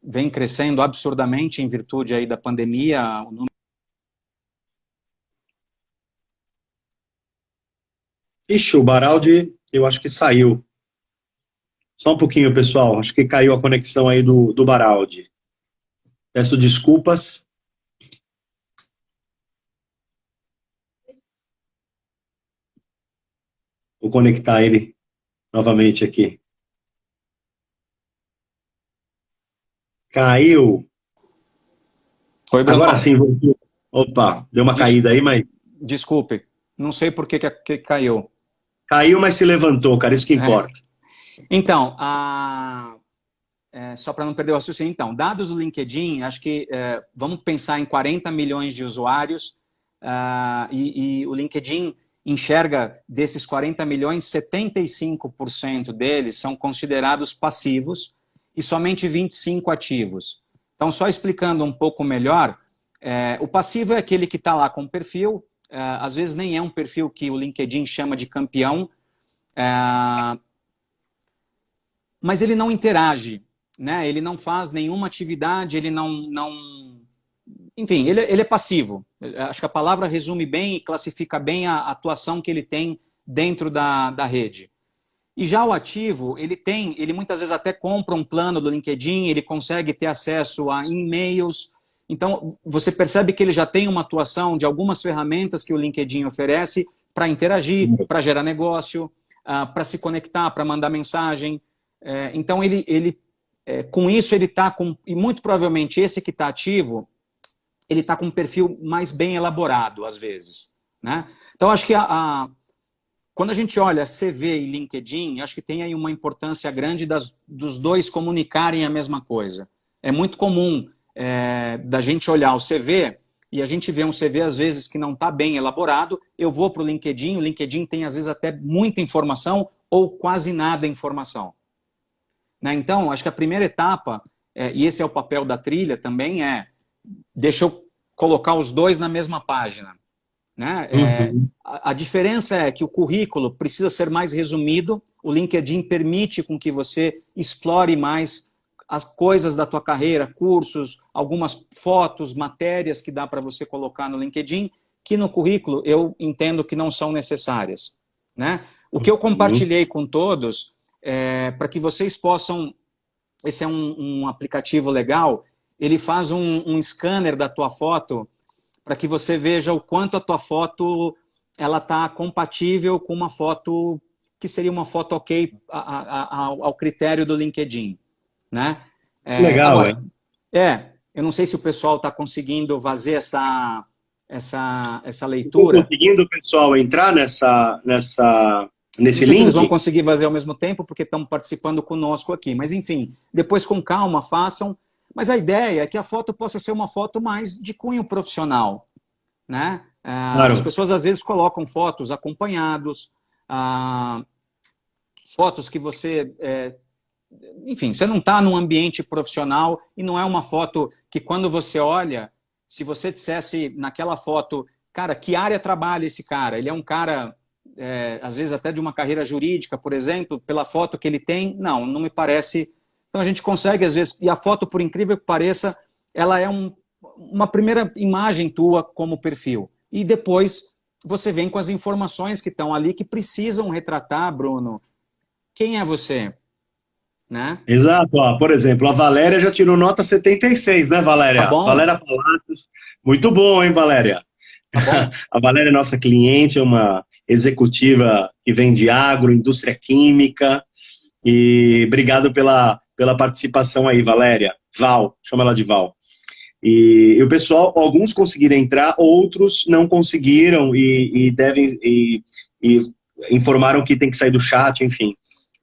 Speaker 2: Vem crescendo absurdamente em virtude aí da pandemia.
Speaker 1: Ixi, o Baraldi, eu acho que saiu. Só um pouquinho, pessoal. Acho que caiu a conexão aí do Baraldi. Peço desculpas. Vou conectar ele novamente aqui. Caiu.
Speaker 2: Oi,
Speaker 1: Agora
Speaker 2: Bruno.
Speaker 1: sim, voltou. Opa, deu uma
Speaker 2: Des-
Speaker 1: caída aí, mas
Speaker 2: Desculpe, não sei por que caiu.
Speaker 1: caiu, mas se levantou, cara. Isso que importa.
Speaker 2: Então, só para não perder o raciocínio, então, dados do LinkedIn, acho que vamos pensar em 40 milhões de usuários e o LinkedIn enxerga desses 40 milhões, 75% deles são considerados passivos e somente 25 ativos. Então, só explicando um pouco melhor, o passivo é aquele que está lá com perfil, às vezes nem é um perfil que o LinkedIn chama de campeão, mas ele não interage, né? Ele não faz nenhuma atividade, ele não... Enfim, ele é passivo. Acho que a palavra resume bem e classifica bem a atuação que ele tem dentro da rede. E já o ativo, ele muitas vezes até compra um plano do LinkedIn, ele consegue ter acesso a e-mails. Então, você percebe que ele já tem uma atuação de algumas ferramentas que o LinkedIn oferece para interagir, para gerar negócio, para se conectar, para mandar mensagem. Então, com isso, ele está com... E muito provavelmente esse que está ativo, ele está com um perfil mais bem elaborado, às vezes. Né? Então, acho que quando a gente olha CV e LinkedIn, acho que tem aí uma importância grande dos dois comunicarem a mesma coisa. É muito comum da gente olhar o CV e a gente vê um CV, às vezes, que não está bem elaborado. Eu vou para o LinkedIn tem, às vezes, até muita informação ou quase nada informação. Né? Então, acho que a primeira etapa, e esse é o papel da trilha também, deixa eu colocar os dois na mesma página. Né?
Speaker 1: Uhum.
Speaker 2: A diferença é que o currículo precisa ser mais resumido, o LinkedIn permite com que você explore mais as coisas da tua carreira, cursos, algumas fotos, matérias que dá para você colocar no LinkedIn, que no currículo eu entendo que não são necessárias. Né? O que eu
Speaker 1: Uhum.
Speaker 2: compartilhei com todos, para que vocês possam... Esse é um aplicativo legal, ele faz um scanner da tua foto para que você veja o quanto a tua foto ela está compatível com uma foto que seria uma foto ok ao critério do LinkedIn. Né?
Speaker 1: Legal,
Speaker 2: Agora,
Speaker 1: hein?
Speaker 2: eu não sei se o pessoal está conseguindo fazer essa
Speaker 1: Estou
Speaker 2: leitura.
Speaker 1: conseguindo, pessoal, entrar
Speaker 2: Não
Speaker 1: nesse
Speaker 2: sei se eles vão
Speaker 1: link?
Speaker 2: conseguir fazer ao mesmo tempo, porque estão participando conosco aqui. Mas, enfim, depois com calma façam. Mas a ideia é que a foto possa ser uma foto mais de cunho profissional. Né? As
Speaker 1: Claro.
Speaker 2: pessoas, às vezes, colocam fotos acompanhados, fotos que você... enfim, você não está num ambiente profissional e não é uma foto que, quando você olha, se você dissesse naquela foto, cara, que área trabalha esse cara? Ele é um cara... às vezes até de uma carreira jurídica, por exemplo, pela foto que ele tem, não me parece. Então a gente consegue, às vezes, e a foto, por incrível que pareça, ela é uma primeira imagem tua como perfil. E depois você vem com as informações que estão ali que precisam retratar, Bruno, quem é você, né?
Speaker 1: Exato, ó, por exemplo, a Valéria já tirou nota 76, né,
Speaker 2: Tá
Speaker 1: Valéria?
Speaker 2: bom?
Speaker 1: Valéria Palacios, muito bom, hein, Valéria?
Speaker 2: Tá bom?
Speaker 1: A Valéria é nossa cliente, é uma executiva que vende agro, indústria química, e obrigado pela participação aí, Valéria. Val, chama ela de Val. E o pessoal, alguns conseguiram entrar, outros não conseguiram e informaram que tem que sair do chat, enfim.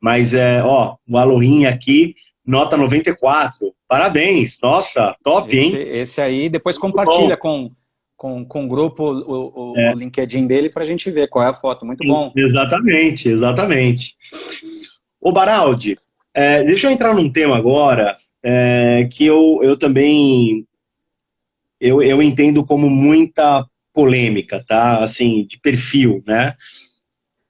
Speaker 1: Mas, ó, o Alohin aqui, nota 94. Parabéns, nossa, top, hein?
Speaker 2: Esse aí, depois
Speaker 1: Muito bom.
Speaker 2: compartilha com o grupo o LinkedIn dele para a gente ver qual é a foto. Muito bom.
Speaker 1: Exatamente, exatamente. Ô, Baraldi, deixa eu entrar num tema agora que eu também eu entendo como muita polêmica, tá? Assim, de perfil, né?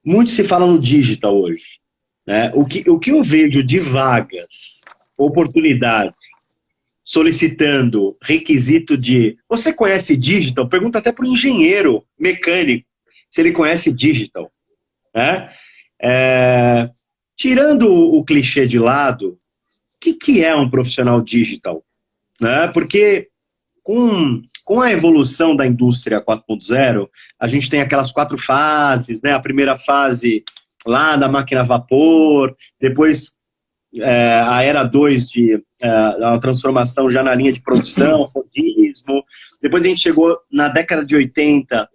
Speaker 1: Muito se fala no digital hoje, né? O que eu vejo de vagas, oportunidade, solicitando requisito de... Você conhece digital? Pergunta até para o engenheiro mecânico se ele conhece digital, né? Tirando o clichê de lado, o que é um profissional digital? Né? Porque com a evolução da indústria 4.0, a gente tem aquelas 4 fases, né? A primeira fase lá da máquina a vapor, depois a era 2 a transformação já na linha de produção, rodismo, depois a gente chegou na década de 80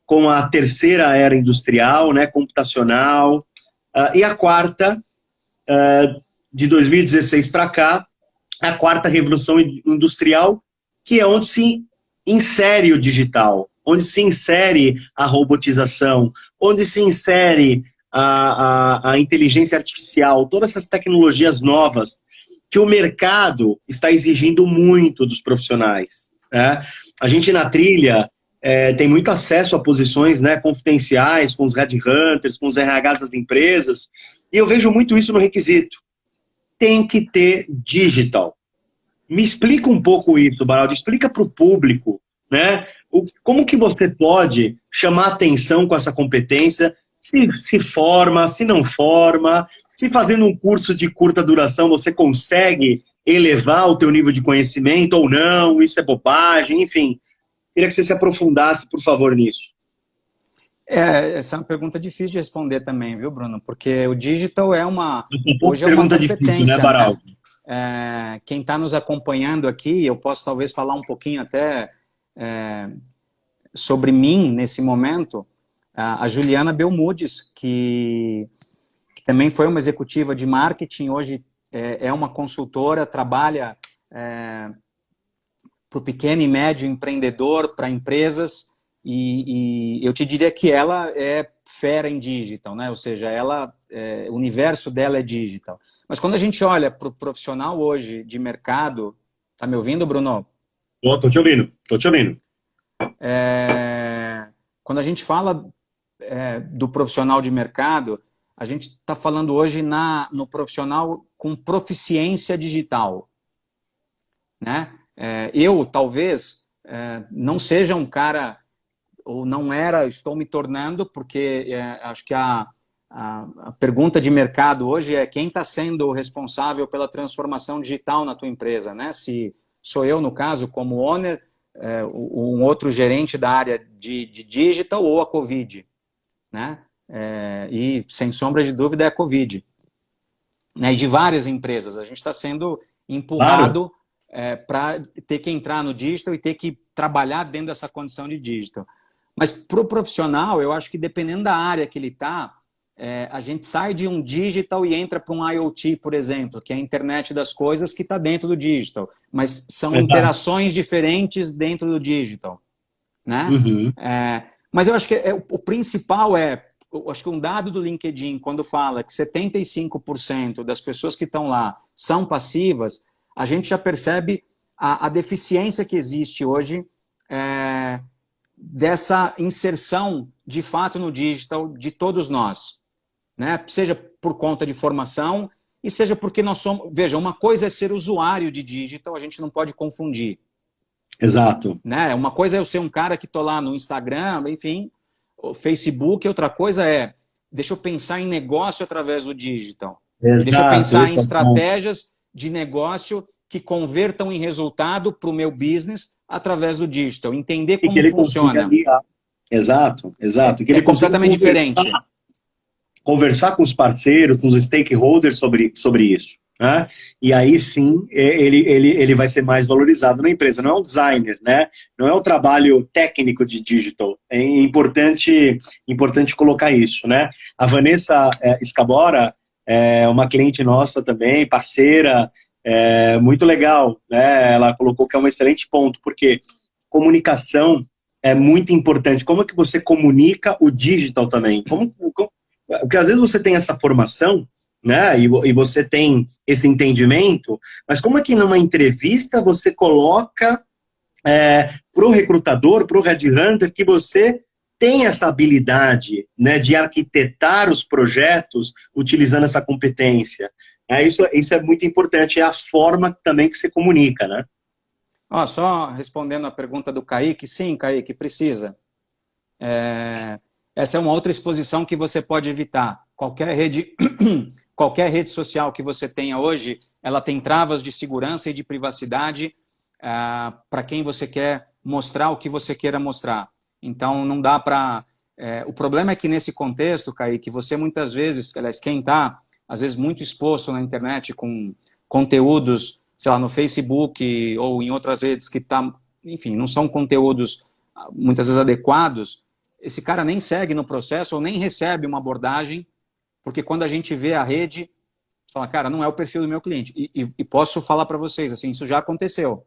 Speaker 1: com a terceira era industrial, né? Computacional, e a quarta, de 2016 para cá, a quarta revolução industrial, que é onde se insere o digital, onde se insere a robotização, onde se insere a inteligência artificial, todas essas tecnologias novas que o mercado está exigindo muito dos profissionais, né? A gente na trilha tem muito acesso a posições, né, confidenciais com os headhunters, com os RHs das empresas, e eu vejo muito isso no requisito. Tem que ter digital. Me explica um pouco isso, Baraldo. Explica para o público, né? Como que você pode chamar atenção com essa competência, se forma, se não forma, se fazendo um curso de curta duração você consegue elevar o teu nível de conhecimento ou não, isso é bobagem, enfim. Queria que você se aprofundasse, por favor, nisso.
Speaker 2: Essa é uma pergunta difícil de responder também, viu, Bruno? Porque o digital hoje é uma
Speaker 1: Pergunta difícil, né,
Speaker 2: competência, né?
Speaker 1: Baraldo?
Speaker 2: Quem está nos acompanhando aqui, eu posso talvez falar um pouquinho até sobre mim nesse momento. A Juliana Belmudes, que também foi uma executiva de marketing, hoje é uma consultora, trabalha para o pequeno e médio empreendedor, para empresas, e eu te diria que ela é fera em digital, né? Ou seja, o universo dela é digital. Mas quando a gente olha para o profissional hoje de mercado, tá me ouvindo, Bruno?
Speaker 1: Tô te ouvindo, tô te ouvindo.
Speaker 2: Quando a gente fala do profissional de mercado, a gente está falando hoje no profissional com proficiência digital, né? Eu, talvez, não seja um cara, ou não era, estou me tornando, porque acho que a pergunta de mercado hoje é quem está sendo o responsável pela transformação digital na tua empresa, né? Se sou eu, no caso, como owner, um outro gerente da área de digital ou a Covid, né? E, sem sombra de dúvida, é a Covid. Né? E de várias empresas. A gente está sendo empurrado para ter que entrar no digital e ter que trabalhar dentro dessa condição de digital. Mas para o profissional, eu acho que dependendo da área que ele está, a gente sai de um digital e entra para um IoT, por exemplo, que é a internet das coisas que está dentro do digital. Mas são interações diferentes dentro do digital, né?
Speaker 1: Uhum.
Speaker 2: Mas eu acho que o principal eu acho que um dado do LinkedIn, quando fala que 75% das pessoas que estão lá são passivas, a gente já percebe a deficiência que existe hoje dessa inserção, de fato, no digital de todos nós, né? Seja por conta de formação e seja porque nós somos... Veja, uma coisa é ser usuário de digital, a gente não pode confundir.
Speaker 1: Exato.
Speaker 2: Né? Uma coisa é eu ser um cara que estou lá no Instagram, enfim, o Facebook, outra coisa é, deixa eu pensar em negócio através do digital. Deixa eu
Speaker 1: Exato,
Speaker 2: pensar em
Speaker 1: esse é o ponto.
Speaker 2: estratégias de negócio que convertam em resultado para o meu business através do digital. Entender
Speaker 1: E que
Speaker 2: como
Speaker 1: ele consiga
Speaker 2: funciona.
Speaker 1: aliar. Exato, exato. E que
Speaker 2: É
Speaker 1: ele consiga
Speaker 2: completamente diferente.
Speaker 1: conversar com os parceiros, com os stakeholders sobre isso. Né? E aí sim ele vai ser mais valorizado na empresa. Não é um designer, né? Não é um trabalho técnico de digital. É importante colocar isso. Né? A Vanessa Scabora é uma cliente nossa também, parceira, muito legal. Né? Ela colocou que é um excelente ponto, porque comunicação é muito importante. Como é que você comunica o digital também? Porque às vezes você tem essa formação, né, e você tem esse entendimento, mas como é que numa entrevista você coloca para o recrutador, para o headhunter, que você tem essa habilidade, né, de arquitetar os projetos utilizando essa competência? Isso é muito importante, é a forma também que você comunica, né?
Speaker 2: Ó, só respondendo a pergunta do Kaique, sim, Kaique, precisa. Essa é uma outra exposição que você pode evitar. Qualquer rede social que você tenha hoje, ela tem travas de segurança e de privacidade para quem você quer mostrar o que você queira mostrar. Então, não dá para... o problema é que nesse contexto, Kaique, você muitas vezes, aliás, quem está, às vezes, muito exposto na internet com conteúdos, sei lá, no Facebook ou em outras redes que enfim, não são conteúdos muitas vezes adequados, esse cara nem segue no processo ou nem recebe uma abordagem, porque quando a gente vê a rede, fala, cara, não é o perfil do meu cliente. E posso falar para vocês, assim, isso já aconteceu.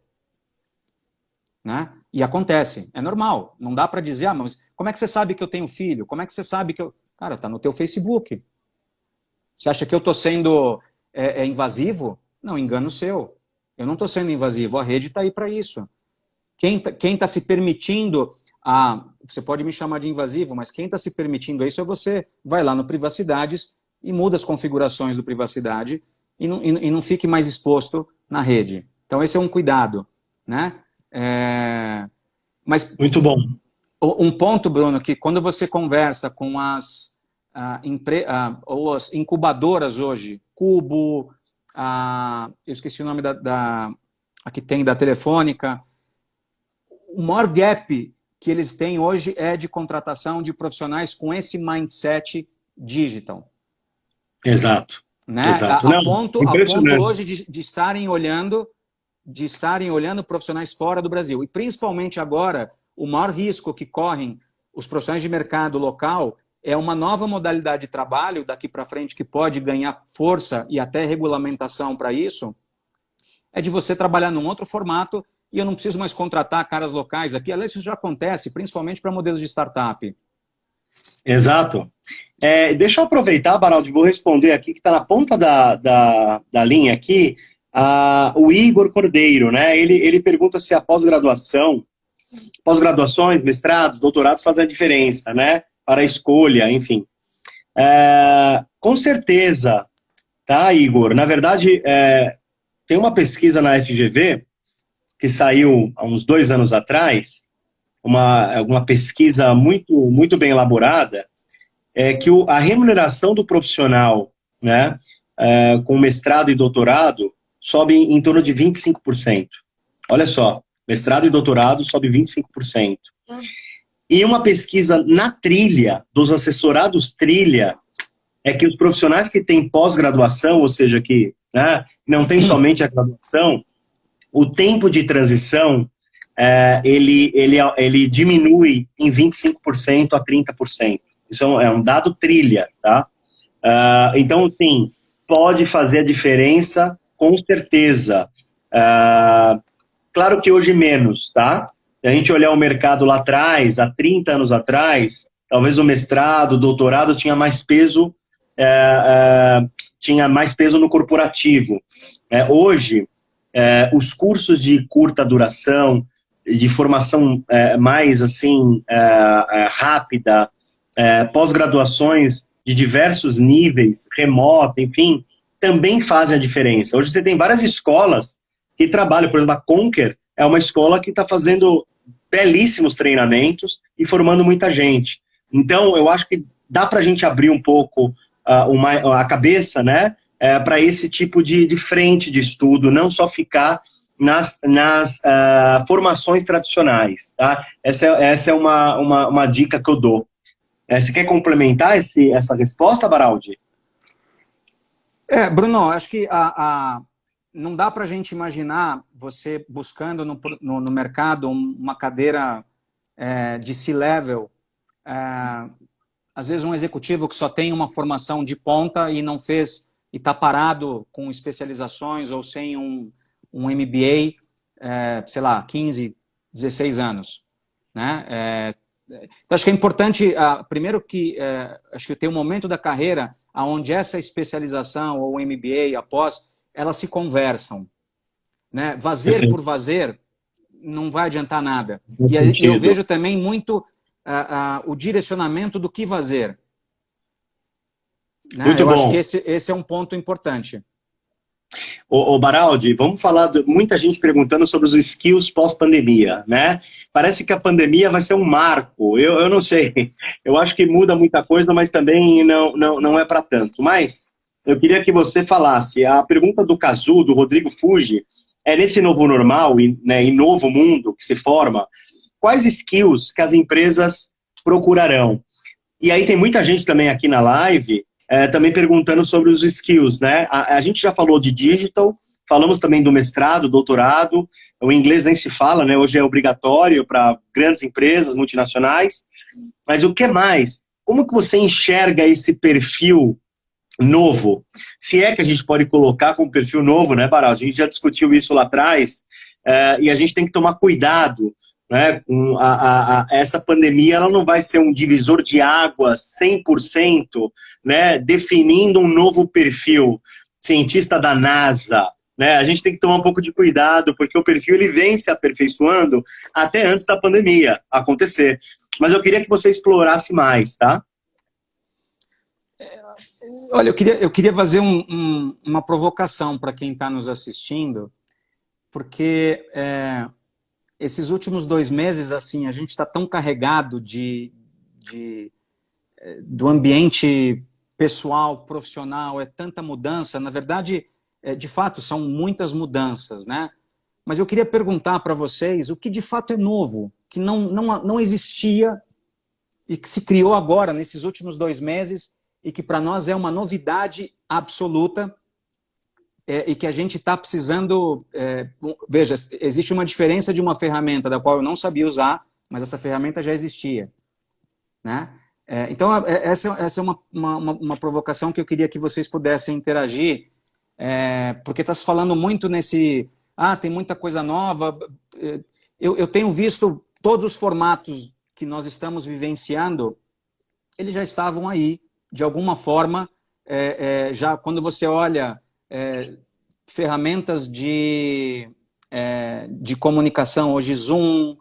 Speaker 2: Né? E acontece, é normal. Não dá para dizer, mas como é que você sabe que eu tenho filho? Como é que você sabe que eu... Cara, tá no teu Facebook. Você acha que eu estou sendo invasivo? Não, engano seu. Eu não estou sendo invasivo, a rede está aí para isso. Quem está se permitindo... você pode me chamar de invasivo, mas quem está se permitindo isso é você. Vai lá no Privacidades e muda as configurações do Privacidade e não fique mais exposto na rede. Então, esse é um cuidado. Né? Mas
Speaker 1: Muito bom.
Speaker 2: um ponto, Bruno, que quando você conversa com as incubadoras hoje, Cubo, eu esqueci o nome a que tem da Telefônica, o maior gap que eles têm hoje é de contratação de profissionais com esse mindset digital.
Speaker 1: Exato.
Speaker 2: Né?
Speaker 1: Exato.
Speaker 2: A ponto
Speaker 1: Impressionante.
Speaker 2: hoje de estarem olhando profissionais fora do Brasil. E principalmente agora, o maior risco que correm os profissionais de mercado local é uma nova modalidade de trabalho daqui para frente que pode ganhar força e até regulamentação para isso, é de você trabalhar num outro formato e eu não preciso mais contratar caras locais aqui. Aliás, isso já acontece, principalmente para modelos de startup.
Speaker 1: Exato. Deixa eu aproveitar, Baraldi, vou responder aqui, que está na ponta da linha aqui, o Igor Cordeiro, né? Ele pergunta se a pós-graduações, mestrados, doutorados fazem a diferença, né? Para a escolha, enfim. Com certeza, tá, Igor? Na verdade, tem uma pesquisa na FGV que saiu há uns 2 anos atrás, uma pesquisa muito, muito bem elaborada, que a remuneração do profissional, né, com mestrado e doutorado sobe em torno de 25%. Olha só, mestrado e doutorado sobe 25%. E uma pesquisa na Trilha, dos assessorados Trilha, é que os profissionais que têm pós-graduação, ou seja, que não tem somente a graduação, o tempo de transição, ele diminui em 25% a 30%. Isso é um dado Trilha, tá? Então, sim, pode fazer a diferença, com certeza. Claro que hoje menos, tá? Se a gente olhar o mercado lá atrás, há 30 anos atrás, talvez o mestrado, o doutorado tinha mais peso no corporativo. Hoje, os cursos de curta duração, de formação mais assim rápida, pós-graduações de diversos níveis, remota, enfim, também fazem a diferença. Hoje você tem várias escolas que trabalham, por exemplo, a Conquer é uma escola que está fazendo belíssimos treinamentos e formando muita gente. Então, eu acho que dá para a gente abrir um pouco a cabeça, né, para esse tipo de frente de estudo, não só ficar nas formações tradicionais. Tá? Essa é uma dica que eu dou. Você quer complementar essa resposta, Baraldi?
Speaker 2: Bruno, acho que não dá para a gente imaginar você buscando no mercado uma cadeira de C-level, às vezes um executivo que só tem uma formação de ponta e não fez, e está parado com especializações ou sem um MBA, sei lá, 15, 16 anos. Né? Então, acho que é importante, primeiro que acho que tem um momento da carreira onde essa especialização ou MBA, após, elas se conversam. Né? Vazer por vazer não vai adiantar nada. E eu vejo também muito o direcionamento do que fazer. Né?
Speaker 1: Muito
Speaker 2: eu
Speaker 1: bom.
Speaker 2: acho que esse é um ponto importante.
Speaker 1: Ô Baraldi, vamos falar muita gente perguntando sobre os skills pós-pandemia, né? Parece que a pandemia vai ser um marco. Eu não sei. Eu acho que muda muita coisa, mas também não é para tanto. Mas eu queria que você falasse. A pergunta do Cazu, do Rodrigo Fuji, nesse novo normal e novo mundo que se forma, quais skills que as empresas procurarão? E aí tem muita gente também aqui na live também perguntando sobre os skills, né? A gente já falou de digital, falamos também do mestrado, doutorado, o inglês nem se fala, né? Hoje é obrigatório para grandes empresas, multinacionais, mas o que mais? Como que você enxerga esse perfil novo? Se é que a gente pode colocar como perfil novo, né, Baraldi? A gente já discutiu isso lá atrás, e a gente tem que tomar cuidado, né? Essa pandemia ela não vai ser um divisor de águas 100%, né? Definindo um novo perfil, cientista da NASA. Né? A gente tem que tomar um pouco de cuidado, porque o perfil ele vem se aperfeiçoando até antes da pandemia acontecer. Mas eu queria que você explorasse mais, tá?
Speaker 2: Olha, eu queria fazer uma provocação para quem está nos assistindo, porque esses últimos 2 meses, assim, a gente está tão carregado do ambiente pessoal, profissional, tanta mudança. Na verdade, de fato, são muitas mudanças, né? Mas eu queria perguntar para vocês o que de fato é novo, que não existia e que se criou agora, nesses últimos 2 meses, e que para nós é uma novidade absoluta, e que a gente está precisando... veja, existe uma diferença de uma ferramenta da qual eu não sabia usar, mas essa ferramenta já existia. Né? Então, essa é uma provocação que eu queria que vocês pudessem interagir, porque está se falando muito nesse... tem muita coisa nova. Eu tenho visto todos os formatos que nós estamos vivenciando, eles já estavam aí, de alguma forma, já quando você olha... ferramentas de comunicação, hoje Zoom,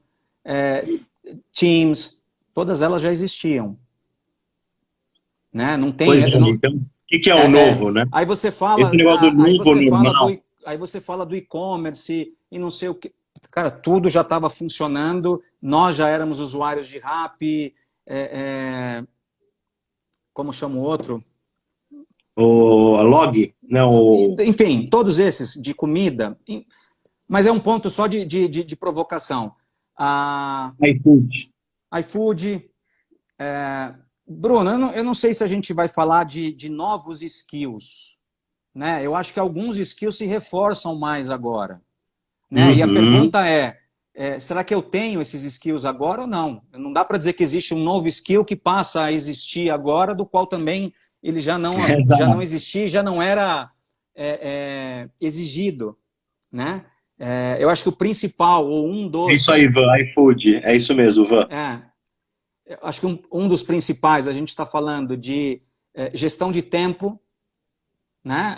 Speaker 2: Teams, todas elas já existiam. Né? Não tem...
Speaker 1: Então, o que é o novo, né?
Speaker 2: Aí você fala... Aí você fala do e-commerce e não sei o que... Cara, tudo já estava funcionando, nós já éramos usuários de Rappi, como chama o outro?
Speaker 1: A Log, né?
Speaker 2: Enfim, todos esses de comida, mas é um ponto só de provocação. iFood. Bruno, eu não sei se a gente vai falar de novos skills. Né? Eu acho que alguns skills se reforçam mais agora. Né? E a pergunta será que eu tenho esses skills agora ou não? Não dá para dizer que existe um novo skill que passa a existir agora, do qual também ele já não existia, já não era exigido, né? Eu acho que o principal, ou um dos...
Speaker 1: Isso aí, Ivan, iFood, é isso mesmo, Ivan.
Speaker 2: Eu acho que um dos principais, a gente está falando de gestão de tempo, né?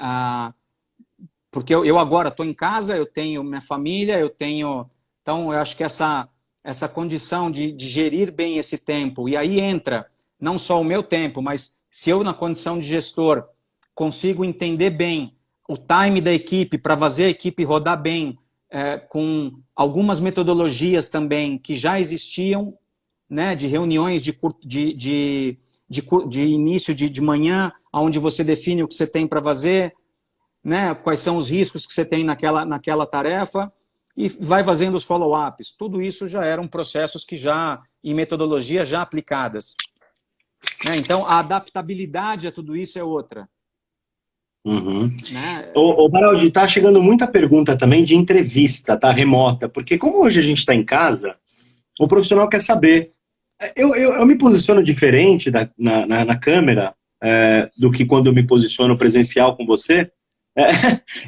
Speaker 2: Porque eu agora estou em casa, eu tenho minha família, então eu acho que essa condição de gerir bem esse tempo, e aí entra não só o meu tempo, mas se eu, na condição de gestor, consigo entender bem o time da equipe para fazer a equipe rodar bem, com algumas metodologias também que já existiam, né, de reuniões de início de manhã, onde você define o que você tem para fazer, né, quais são os riscos que você tem naquela tarefa, e vai fazendo os follow-ups. Tudo isso já eram processos que já, em metodologia, já aplicadas. Né? Então, a adaptabilidade a tudo isso é outra.
Speaker 1: Uhum.
Speaker 2: Né?
Speaker 1: Ô, Baraldi, tá chegando muita pergunta também de entrevista, tá, remota, porque como hoje a gente está em casa, o profissional quer saber. Eu me posiciono diferente na câmera do que quando eu me posiciono presencial com você.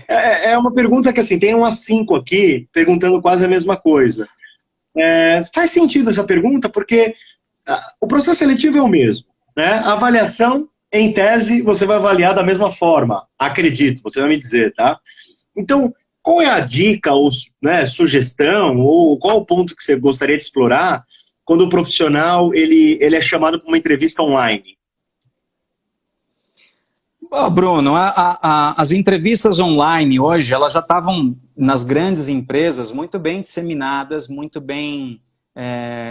Speaker 1: É uma pergunta que, assim, tem umas 5 aqui perguntando quase a mesma coisa. Faz sentido essa pergunta porque o processo seletivo é o mesmo, né? A avaliação, em tese, você vai avaliar da mesma forma, acredito, você vai me dizer, tá? Então, qual é a dica ou, né, sugestão, ou qual é o ponto que você gostaria de explorar quando o profissional ele é chamado para uma entrevista online?
Speaker 2: Bruno, as entrevistas online hoje, elas já estavam nas grandes empresas muito bem disseminadas, muito bem...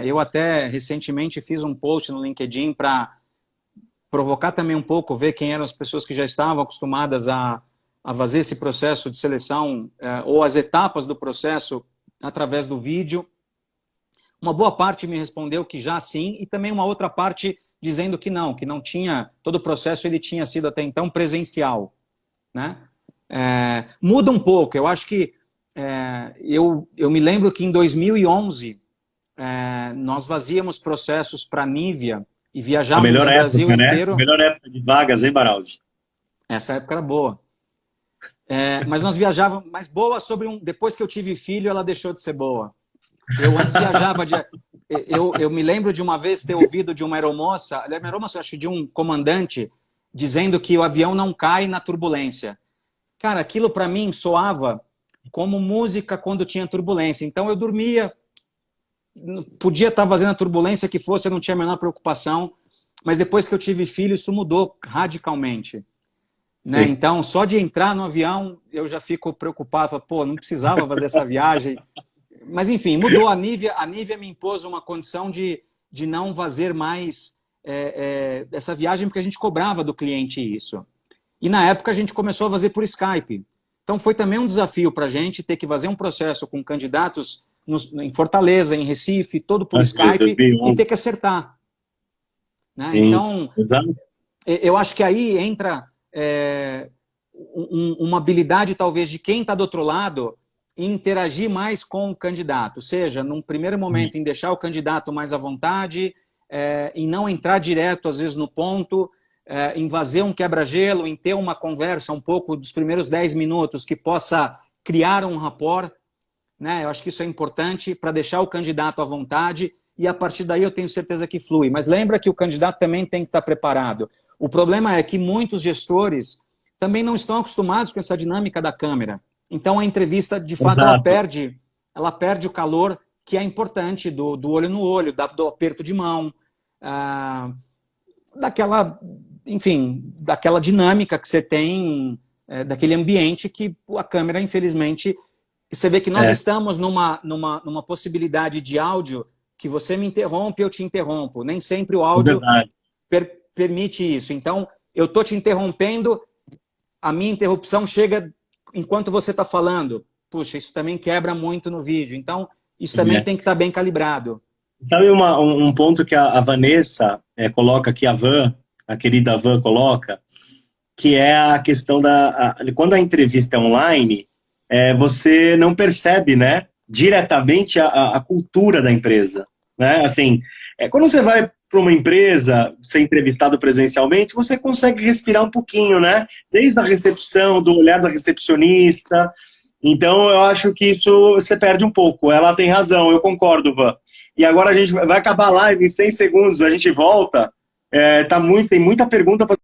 Speaker 2: eu até recentemente fiz um post no LinkedIn para provocar também um pouco, ver quem eram as pessoas que já estavam acostumadas a fazer esse processo de seleção, ou as etapas do processo através do vídeo. Uma boa parte me respondeu que já sim, e também uma outra parte dizendo que não tinha, todo o processo ele tinha sido até então presencial. Né? Muda um pouco, eu acho que, eu me lembro que em 2011, nós fazíamos processos para a Nivea e viajávamos o Brasil inteiro.
Speaker 1: A melhor época de vagas, hein, Baraldi?
Speaker 2: Essa época era boa. Mas nós viajávamos, mas boa depois que eu tive filho, ela deixou de ser boa. Eu antes viajava eu me lembro de uma vez ter ouvido de uma aeromoça, acho de um comandante, dizendo que o avião não cai na turbulência. Cara, aquilo para mim soava como música quando tinha turbulência. Então eu dormia, podia estar fazendo a turbulência que fosse, eu não tinha a menor preocupação, mas depois que eu tive filho, isso mudou radicalmente. Né? Então, só de entrar no avião, eu já fico preocupado, pô, não precisava fazer essa viagem. Mas, enfim, mudou a Nivea me impôs uma condição de não fazer mais essa viagem, porque a gente cobrava do cliente isso. E, na época, a gente começou a fazer por Skype. Então, foi também um desafio para a gente ter que fazer um processo com candidatos em Fortaleza, em Recife, todo por Skype, e ter que acertar. Né? Então, eu acho que aí entra uma habilidade, talvez, de quem está do outro lado, interagir mais com o candidato, seja, num primeiro momento, em deixar o candidato mais à vontade, em não entrar direto, às vezes, no ponto, em fazer um quebra-gelo, em ter uma conversa um pouco dos primeiros 10 minutos que possa criar um rapport, né? Eu acho que isso é importante para deixar o candidato à vontade e, a partir daí, eu tenho certeza que flui. Mas lembra que o candidato também tem que estar preparado. O problema é que muitos gestores também não estão acostumados com essa dinâmica da câmera. Então, a entrevista, de fato, ela perde o calor que é importante do olho no olho, do aperto de mão, daquela dinâmica que você tem, daquele ambiente que a câmera, infelizmente, você vê que nós estamos numa possibilidade de áudio que você me interrompe, eu te interrompo. Nem sempre o áudio permite isso. Então, eu estou te interrompendo, a minha interrupção chega enquanto você está falando. Puxa, isso também quebra muito no vídeo. Então, isso também tem que estar bem calibrado.
Speaker 1: Sabe um ponto que a Vanessa coloca aqui, a querida Van coloca, que é a questão quando a entrevista é online, você não percebe, né, diretamente a cultura da empresa. Né? Assim, quando você vai para uma empresa, ser entrevistado presencialmente, você consegue respirar um pouquinho, né? Desde a recepção, do olhar da recepcionista. Então, eu acho que isso você perde um pouco. Ela tem razão, eu concordo, Van. E agora a gente vai acabar a live em 100 segundos, a gente volta. Tem muita pergunta para